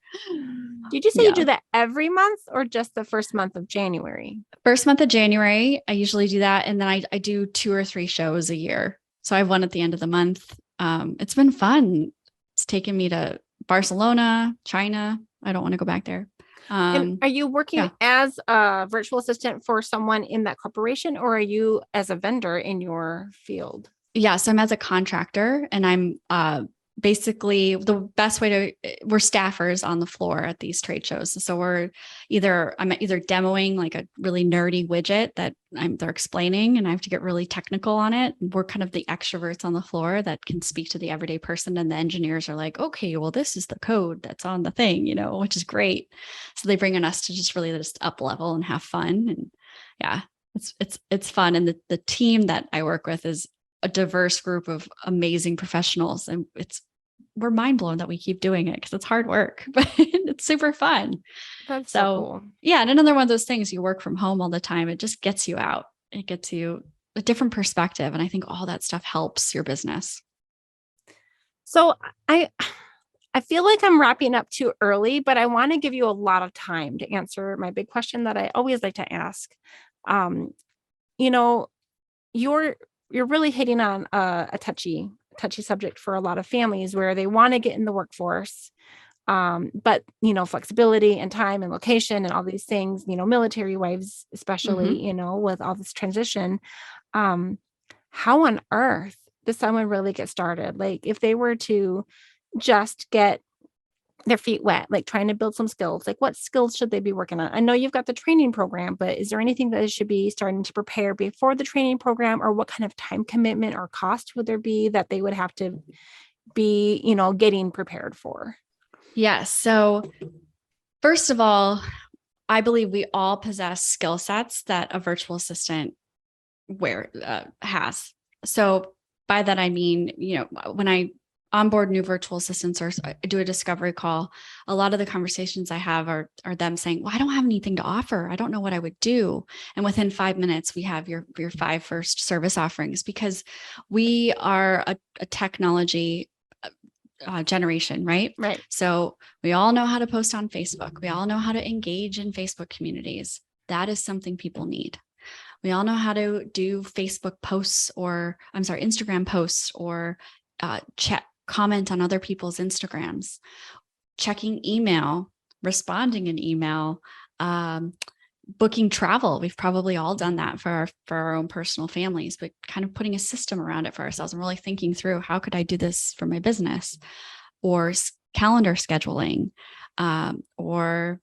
[SPEAKER 1] Did you say you do that every month, or just the first month of January?
[SPEAKER 2] First month of January, I usually do that. And then I do 2 or 3 shows a year. So I have one at the end of the month. It's been fun. It's taken me to Barcelona, China. I don't want to go back there.
[SPEAKER 1] And are you working as a virtual assistant for someone in that corporation, or are you as a vendor in your field?
[SPEAKER 2] Yeah. So I'm as a contractor, and I'm basically we're staffers on the floor at these trade shows. So I'm either demoing like a really nerdy widget that they're explaining, and I have to get really technical on it. We're kind of the extroverts on the floor that can speak to the everyday person. And the engineers are like, okay, well, this is the code that's on the thing, which is great. So they bring in us to just really just up level and have fun. And yeah, it's fun. And the team that I work with is a diverse group of amazing professionals. And we're mind blown that we keep doing it, because it's hard work, but it's super fun.
[SPEAKER 1] That's so cool.
[SPEAKER 2] Yeah. And another one of those things, you work from home all the time. It just gets you out. It gets you a different perspective. And I think all that stuff helps your business.
[SPEAKER 1] So I feel like I'm wrapping up too early, but I want to give you a lot of time to answer my big question that I always like to ask. You're really hitting on a touchy subject for a lot of families, where they want to get in the workforce, But, flexibility and time and location and all these things, military wives, especially, with all this transition, how on earth does someone really get started? Like if they were to just get their feet wet, like trying to build some skills, like what skills should they be working on? I know you've got the training program, but is there anything that they should be starting to prepare before the training program, or what kind of time commitment or cost would there be that they would have to be, getting prepared for?
[SPEAKER 2] Yes. So first of all, I believe we all possess skill sets that a virtual assistant has. So by that, I mean, when I onboard new virtual assistants or I do a discovery call, a lot of the conversations I have are them saying, well, I don't have anything to offer. I don't know what I would do. And within 5 minutes, we have your 5 first service offerings, because we are a technology generation, right?
[SPEAKER 1] Right.
[SPEAKER 2] So we all know how to post on Facebook. We all know how to engage in Facebook communities. That is something people need. We all know how to do Facebook posts, or Instagram posts, or comment on other people's Instagrams, checking email, responding in email, booking travel. We've probably all done that for our own personal families, but kind of putting a system around it for ourselves and really thinking through, how could I do this for my business? Or calendar scheduling, or,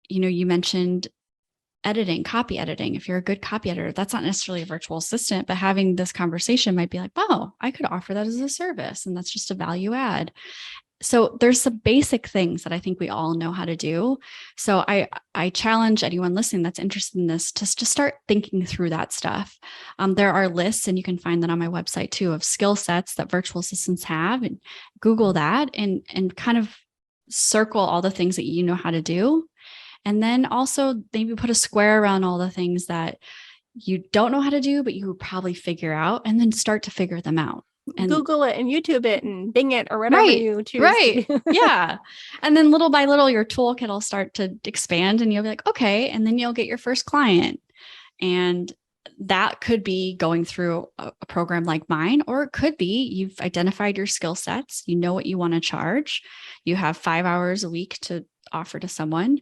[SPEAKER 2] you mentioned editing, copy editing. If you're a good copy editor, that's not necessarily a virtual assistant, but having this conversation might be like, oh, I could offer that as a service. And that's just a value add. So there's some basic things that I think we all know how to do. So I challenge anyone listening that's interested in this to start thinking through that stuff. There are lists, and you can find that on my website too, of skill sets that virtual assistants have, and Google that and kind of circle all the things that you know how to do. And then also maybe put a square around all the things that you don't know how to do, but you would probably figure out, and then start to figure them out. And
[SPEAKER 1] Google it and YouTube it and Bing it or whatever you choose.
[SPEAKER 2] Right. Yeah. And then little by little, your toolkit will start to expand, and you'll be like, okay. And then you'll get your first client. And that could be going through a program like mine, or it could be you've identified your skill sets. You know what you want to charge. You have 5 hours a week to offer to someone,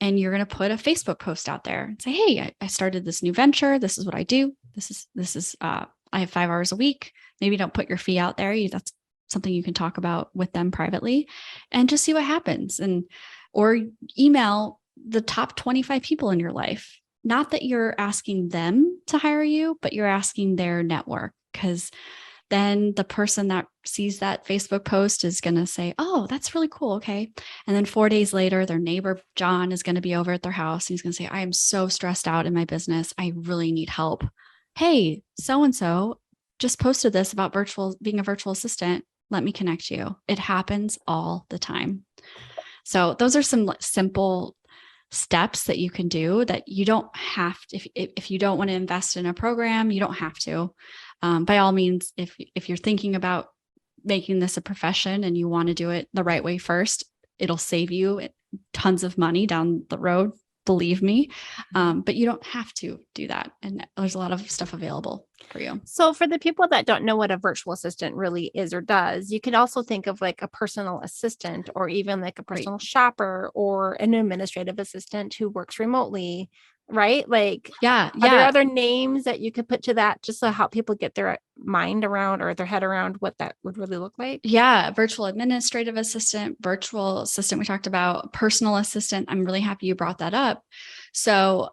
[SPEAKER 2] and you're going to put a Facebook post out there and say, hey, I started this new venture. This is what I do. This is I have 5 hours a week. Maybe don't put your fee out there. That's something you can talk about with them privately, and just see what happens. Or email the top 25 people in your life. Not that you're asking them to hire you, but you're asking their network, because then the person that sees that Facebook post is going to say, oh, that's really cool. Okay. And then 4 days later, their neighbor, John, is going to be over at their house. And he's going to say, I am so stressed out in my business. I really need help. Hey, so-and-so just posted this about being a virtual assistant. Let me connect you. It happens all the time. So those are some simple steps that you can do that you don't have to, if you don't want to invest in a program, you don't have to. By all means, if you're thinking about making this a profession and you want to do it the right way first, it'll save you tons of money down the road. Believe me. But you don't have to do that. And there's a lot of stuff available for you.
[SPEAKER 1] So for the people that don't know what a virtual assistant really is or does, you could also think of like a personal assistant, or even like a personal shopper, or an administrative assistant who works remotely, right? Like,
[SPEAKER 2] are
[SPEAKER 1] there other names that you could put to that, just to help people get their mind around, or their head around what that would really look like?
[SPEAKER 2] Yeah. Virtual administrative assistant, virtual assistant. We talked about personal assistant. I'm really happy you brought that up. So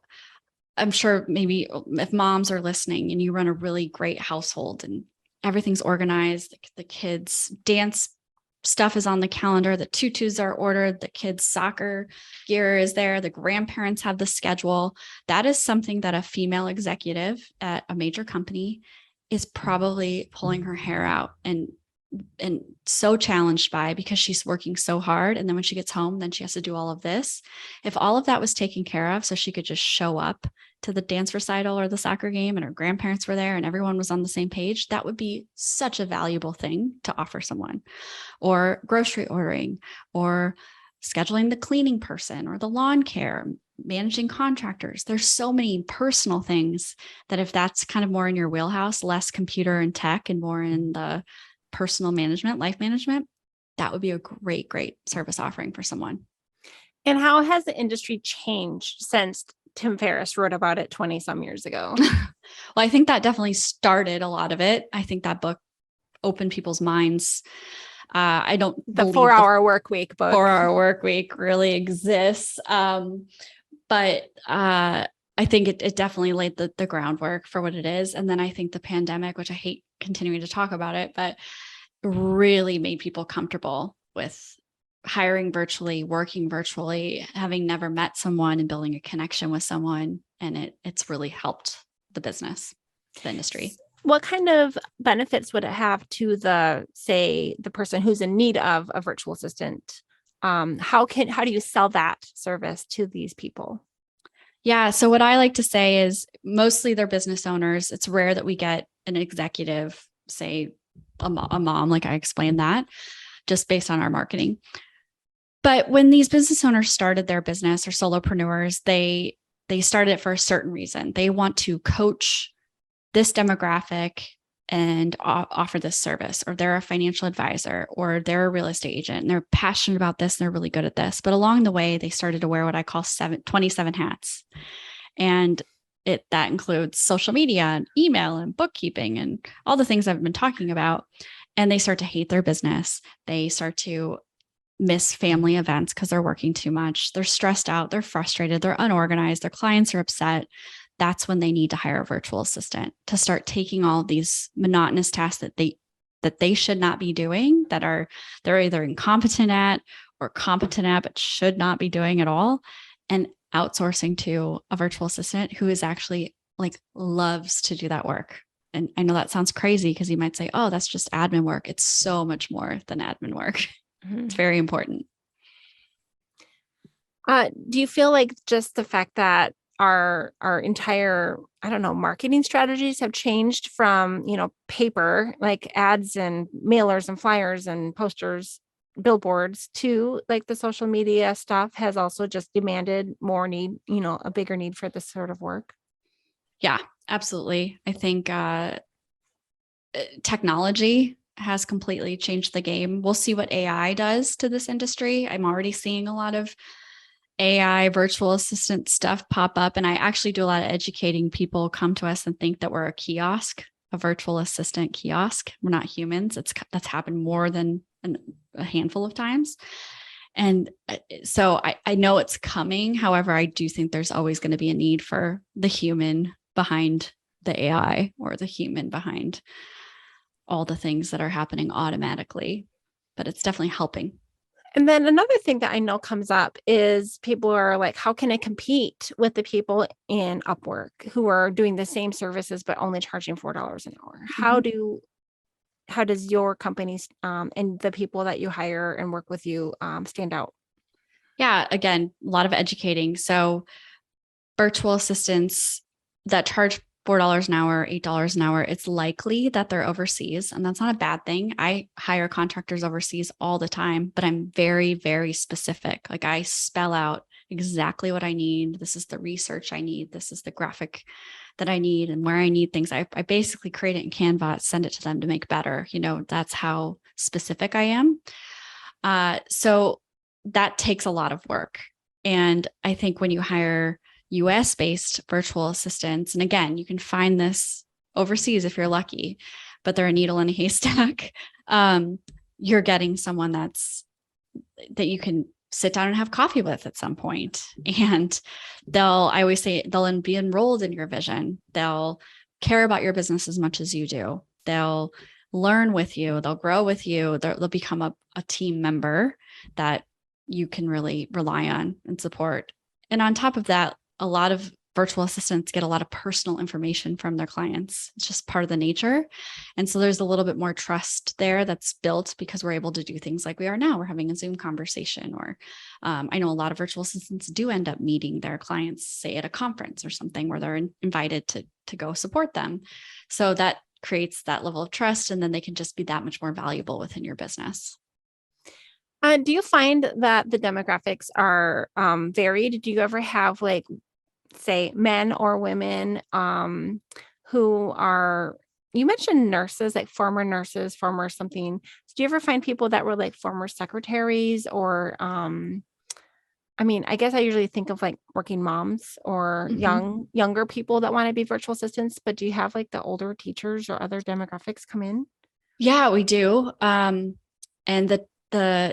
[SPEAKER 2] I'm sure maybe if moms are listening and you run a really great household and everything's organized, the kids' dance stuff is on the calendar, the tutus are ordered, the kids' soccer gear is there, the grandparents have the schedule. That is something that a female executive at a major company is probably pulling her hair out and so challenged by, because she's working so hard. And then when she gets home, then she has to do all of this. If all of that was taken care of, so she could just show up to the dance recital or the soccer game and her grandparents were there and everyone was on the same page, that would be such a valuable thing to offer someone. Or grocery ordering, or scheduling the cleaning person, or the lawn care, managing contractors. There's so many personal things that if that's kind of more in your wheelhouse, less computer and tech and more in the personal management, life management, that would be a great, great service offering for someone.
[SPEAKER 1] And how has the industry changed since Tim Ferriss wrote about it 20 some years ago?
[SPEAKER 2] Well, I think that definitely started a lot of it. I think that book opened people's minds. I don't
[SPEAKER 1] The
[SPEAKER 2] believe
[SPEAKER 1] 4-Hour Work Week book.
[SPEAKER 2] 4-Hour Work Week really exists. But I think it definitely laid the groundwork for what it is. And then I think the pandemic, which I hate continuing to talk about it, but really made people comfortable with hiring virtually, working virtually, having never met someone and building a connection with someone. And it's really helped the business, the industry.
[SPEAKER 1] What kind of benefits would it have to the person who's in need of a virtual assistant? How do you sell that service to these people?
[SPEAKER 2] Yeah. So what I like to say is mostly they're business owners. It's rare that we get an executive, say a mom, like I explained that, just based on our marketing. But when these business owners started their business or solopreneurs, they started it for a certain reason. They want to coach this demographic and offer this service, or they're a financial advisor, or they're a real estate agent, and they're passionate about this and they're really good at this. But along the way, they started to wear what I call 27 hats. And that includes social media and email and bookkeeping and all the things I've been talking about. And they start to hate their business. They start to miss family events because they're working too much. They're stressed out. They're frustrated. They're unorganized. Their clients are upset. That's when they need to hire a virtual assistant to start taking all of these monotonous tasks that they should not be doing, they're either incompetent at or competent at, but should not be doing at all, and outsourcing to a virtual assistant who is actually loves to do that work. And I know that sounds crazy because you might say, oh, that's just admin work. It's so much more than admin work. Mm-hmm. It's very important.
[SPEAKER 1] Do you feel like just the fact that our entire, marketing strategies have changed from, paper, like ads and mailers and flyers and posters, billboards, to like the social media stuff has also just demanded more need, a bigger need for this sort of work?
[SPEAKER 2] Yeah, absolutely. I think technology has completely changed the game. We'll see what AI does to this industry. I'm already seeing a lot of AI virtual assistant stuff pop up. And I actually do a lot of educating. People come to us and think that we're a kiosk, a virtual assistant kiosk. We're not humans. That's happened more than a handful of times. And so I know it's coming. However, I do think there's always going to be a need for the human behind the AI, or the human behind all the things that are happening automatically. But it's definitely helping.
[SPEAKER 1] And then another thing that I know comes up is people are like, how can I compete with the people in Upwork who are doing the same services, but only charging $4 an hour? Mm-hmm. How does your company and the people that you hire and work with you stand out?
[SPEAKER 2] Yeah, again, a lot of educating. So virtual assistants that charge $4 an hour, $8 an hour, it's likely that they're overseas. And that's not a bad thing. I hire contractors overseas all the time, but I'm very, very specific. Like I spell out exactly what I need. This is the research I need. This is the graphic that I need and where I need things. I basically create it in Canva, send it to them to make better. That's how specific I am. So that takes a lot of work. And I think when you hire US-based virtual assistants, and again, you can find this overseas if you're lucky, but they're a needle in a haystack. You're getting someone that you can sit down and have coffee with at some point. And I always say they'll be enrolled in your vision. They'll care about your business as much as you do. They'll learn with you. They'll grow with you. They'll become a team member that you can really rely on and support. And on top of that, a lot of virtual assistants get a lot of personal information from their clients. It's just part of the nature. And so there's a little bit more trust there that's built because we're able to do things like we are now. We're having a Zoom conversation, or I know a lot of virtual assistants do end up meeting their clients, say at a conference or something where they're invited to go support them. So that creates that level of trust, and then they can just be that much more valuable within your business.
[SPEAKER 1] Do you find that the demographics are varied? Do you ever have say men or women who are you mentioned nurses, like former nurses, former something. Do you ever find people that were like former secretaries or, I mean, I guess I usually think of like working moms or
[SPEAKER 2] Mhm.
[SPEAKER 1] younger people that want to be virtual assistants, but do you have like the older teachers or other demographics come in?
[SPEAKER 2] Yeah, we do. And the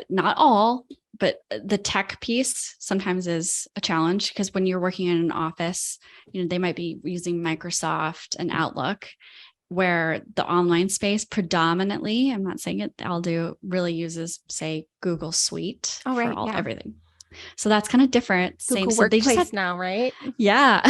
[SPEAKER 2] not all, but the tech piece sometimes is a challenge because when you're working in an office, they might be using Microsoft and Outlook, where the online space predominantly, I'm not saying it all do, really uses, say, Google Suite
[SPEAKER 1] Oh,
[SPEAKER 2] for
[SPEAKER 1] right.
[SPEAKER 2] all
[SPEAKER 1] Yeah.
[SPEAKER 2] everything. So that's kind of different. Same.
[SPEAKER 1] Google
[SPEAKER 2] So they just have,
[SPEAKER 1] Workplace now, right?
[SPEAKER 2] yeah.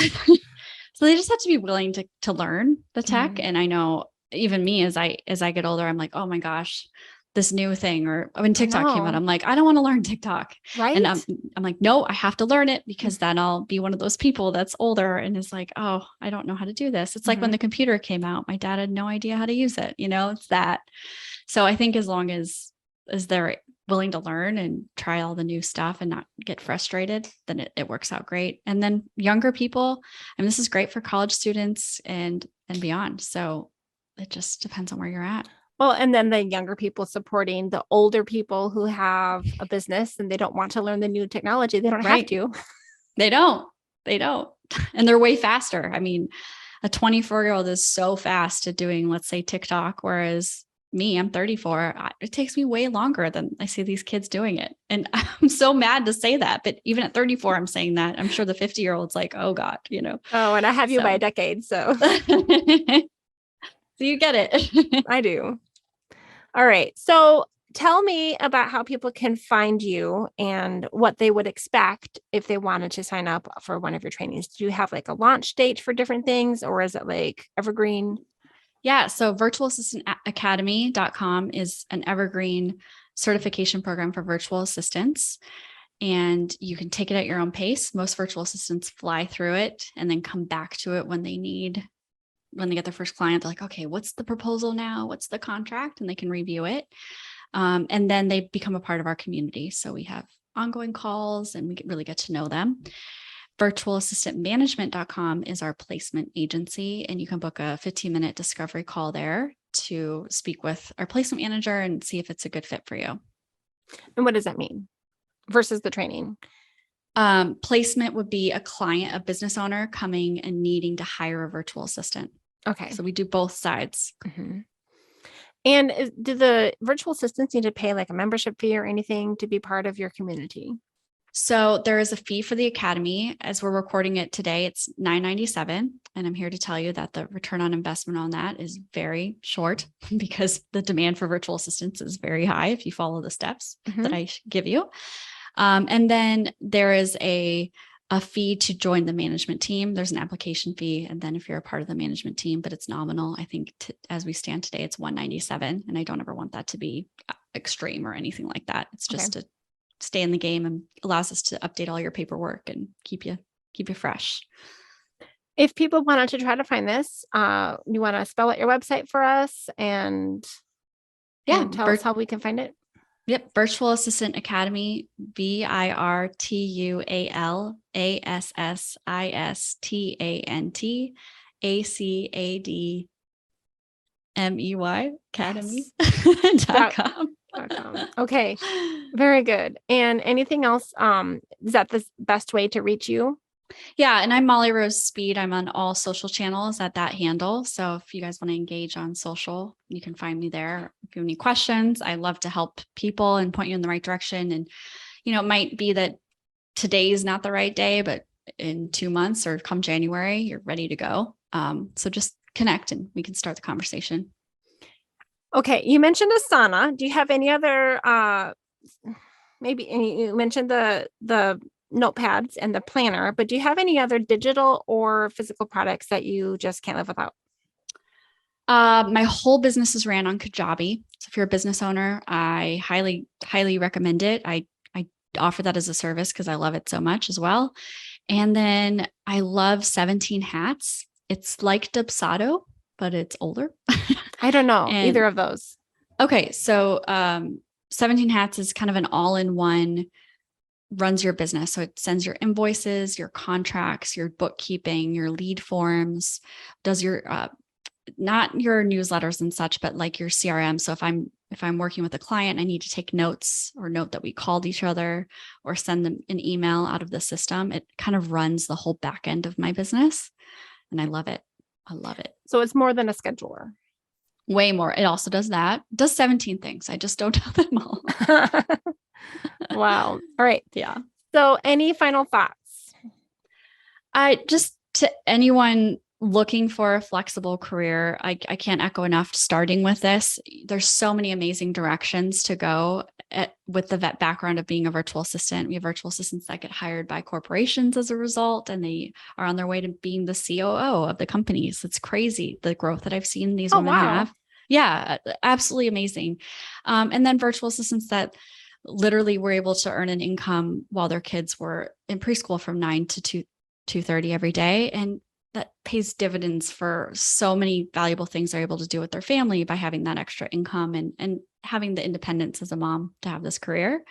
[SPEAKER 2] So they just have to be willing to learn the tech.
[SPEAKER 1] Mhm.
[SPEAKER 2] And I know even me as I get older, I'm like, oh my gosh, this new thing. Or when
[SPEAKER 1] I
[SPEAKER 2] TikTok came out,
[SPEAKER 1] know,
[SPEAKER 2] I'm like, I don't want to learn TikTok. And
[SPEAKER 1] right?
[SPEAKER 2] I'm like, no, I have to learn it
[SPEAKER 1] Mm.
[SPEAKER 2] because then I'll be one of those people that's older and is like, oh, I don't know how to do this. It's like when
[SPEAKER 1] Mhm.
[SPEAKER 2] the computer came out, my dad had no idea how to use it. It's that. So I think as long as they're willing to learn and try all the new stuff and not get frustrated, then it works out great. And then younger people, I mean, this is great for college students and beyond. So it just depends on where you're at.
[SPEAKER 1] Well, and then the younger people supporting the older people who have a business and they don't want to learn the new technology. They don't have
[SPEAKER 2] Right.
[SPEAKER 1] to.
[SPEAKER 2] They don't. They don't. And they're way faster. I mean, a 24-year-old is so fast at doing, let's say, TikTok, whereas me, I'm 34. It takes me way longer than I see these kids doing it. And I'm so mad to say that. But even at 34, I'm saying that. I'm sure the 50-year-old's like, oh God.
[SPEAKER 1] Oh, and I have you by a
[SPEAKER 2] So,
[SPEAKER 1] decade, so
[SPEAKER 2] so you get it.
[SPEAKER 1] I do. All right. So tell me about how people can find you and what they would expect if they wanted to sign up for one of your trainings. Do you have like a launch date for different things or is it like evergreen?
[SPEAKER 2] Yeah. So virtualassistantacademy.com is an evergreen certification program for virtual assistants. And you can take it at your own pace. Most virtual assistants fly through it and then come back to it when they get their first client. They're like, okay, what's the proposal now? What's the contract? And they can review it. And then they become a part of our community. So we have ongoing calls and we really get to know them. Virtualassistantmanagement.com is our placement agency, and you can book a 15-minute discovery call there to speak with our placement manager and see if it's a good fit for you.
[SPEAKER 1] And what does that mean versus the training?
[SPEAKER 2] Placement would be a client, a business owner coming and needing to hire a virtual assistant.
[SPEAKER 1] Okay.
[SPEAKER 2] So we do both sides.
[SPEAKER 1] Mhm. And do the virtual assistants need to pay like a membership fee or anything to be part of your community?
[SPEAKER 2] So there is a fee for the academy. As we're recording it today, it's $9.97. And I'm here to tell you that the return on investment on that is very short because the demand for virtual assistants is very high if you follow the steps that I give you. And then there is a fee to join the management team. There's an application fee. And then if you're a part of the management team, but it's nominal, I think as we stand today, it's $197. And I don't ever want that to be extreme or anything like that. It's just to stay in the game and allows us to update all your paperwork and keep you fresh.
[SPEAKER 1] If people wanted to try to find this, you want to spell out your website for us and tell us how we can find it?
[SPEAKER 2] Yep. Virtual Assistant Academy, VirtualAssistantAcademy, Academy.com.
[SPEAKER 1] Okay. Very good. And anything else? Is that the best way to reach you?
[SPEAKER 2] Yeah. And I'm Molly Rose Speed. I'm on all social channels at that handle. So if you guys want to engage on social, you can find me there. If you have any questions, I love to help people and point you in the right direction. And, it might be that today is not the right day, but in 2 months or come January, you're ready to go. So just connect and we can start the conversation.
[SPEAKER 1] Okay. You mentioned Asana. Do you have any other, maybe you mentioned the notepads and the planner, but do you have any other digital or physical products that you just can't live without?
[SPEAKER 2] My whole business is ran on Kajabi. So if you're a business owner, I highly, highly recommend it. I offer that as a service because I love it so much as well. And then I love 17 Hats. It's like Dubsado, but it's older.
[SPEAKER 1] I don't know
[SPEAKER 2] And
[SPEAKER 1] either of those.
[SPEAKER 2] Okay. So 17 Hats is kind of an all-in-one, runs your business. So it sends your invoices, your contracts, your bookkeeping, your lead forms, does your not your newsletters and such, but like your CRM. So if I'm working with a client, I need to take notes or note that we called each other or send them an email out of the system. It kind of runs the whole back end of my business. And I love it. I love it.
[SPEAKER 1] So it's more than a scheduler.
[SPEAKER 2] Way more. It also does that. It does 17 things. I just don't know them all.
[SPEAKER 1] Wow. All right.
[SPEAKER 2] Yeah.
[SPEAKER 1] So any final thoughts?
[SPEAKER 2] I just, to anyone looking for a flexible career, I can't echo enough starting with this. There's so many amazing directions to go with the vet background of being a virtual assistant. We have virtual assistants that get hired by corporations as a result, and they are on their way to being the COO of the companies. It's crazy, the growth that I've seen these women have. Yeah, absolutely amazing. And then virtual assistants that literally were able to earn an income while their kids were in preschool from 9 to 2:30 every day. And that pays dividends for so many valuable things they're able to do with their family by having that extra income and having the independence as a mom to have this career.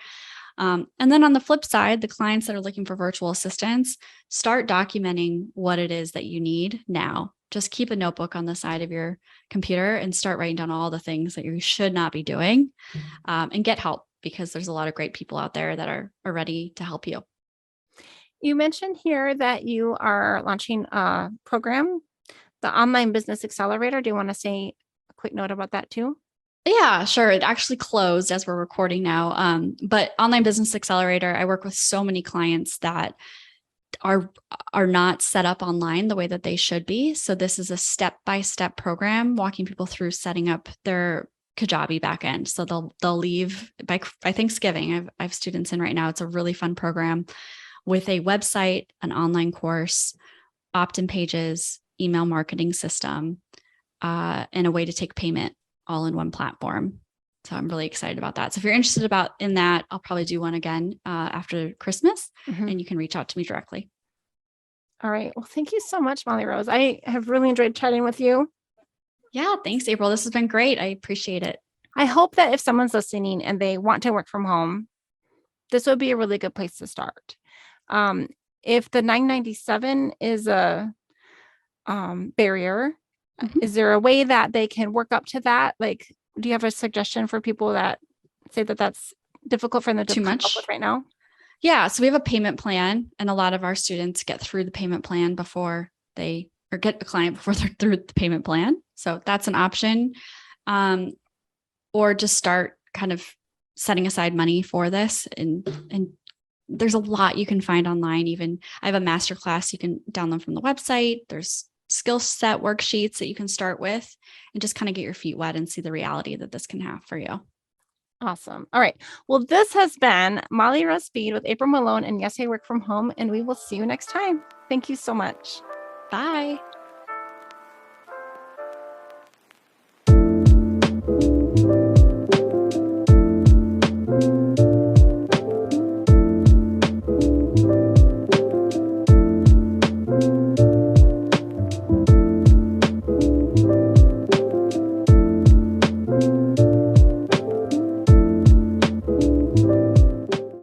[SPEAKER 2] And then on the flip side, the clients that are looking for virtual assistants, start documenting what it is that you need now. Just keep a notebook on the side of your computer and start writing down all the things that you should not be doing, and get help, because there's a lot of great people out there that are ready to help you.
[SPEAKER 1] You mentioned here that you are launching a program, the Online Business Accelerator. Do you want to say a quick note about that too?
[SPEAKER 2] Yeah, sure. It actually closed as we're recording now. But Online Business Accelerator, I work with so many clients that are not set up online the way that they should be. So this is a step-by-step program walking people through setting up their Kajabi backend. So they'll leave by Thanksgiving. I have students in right now. It's a really fun program with a website, an online course, opt-in pages, email marketing system, and a way to take payment all in one platform. So I'm really excited about that. So if you're interested in that, I'll probably do one again after Christmas, and you can reach out to me directly.
[SPEAKER 1] All right. Well, thank you so much, Molly Rose. I have really enjoyed chatting with you.
[SPEAKER 2] Yeah, thanks, April. This has been great. I appreciate it.
[SPEAKER 1] I hope that if someone's listening and they want to work from home, this would be a really good place to start. If the $997 is a barrier, is there a way that they can work up to that? Like, do you have a suggestion for people that say that that's difficult for them to come up with right now?
[SPEAKER 2] Yeah. So we have a payment plan, and a lot of our students get through the payment plan before they, or get a client before they're through the payment plan. So that's an option. Or just start kind of setting aside money for this. And there's a lot you can find online. Even I have a masterclass you can download from the website. There's skill set worksheets that you can start with and just kind of get your feet wet and see the reality that this can have for you.
[SPEAKER 1] Awesome. All right. Well, this has been Molly Rose Speed with April Malone and Yes, I Work From Home, and we will see you next time. Thank you so much.
[SPEAKER 2] Bye.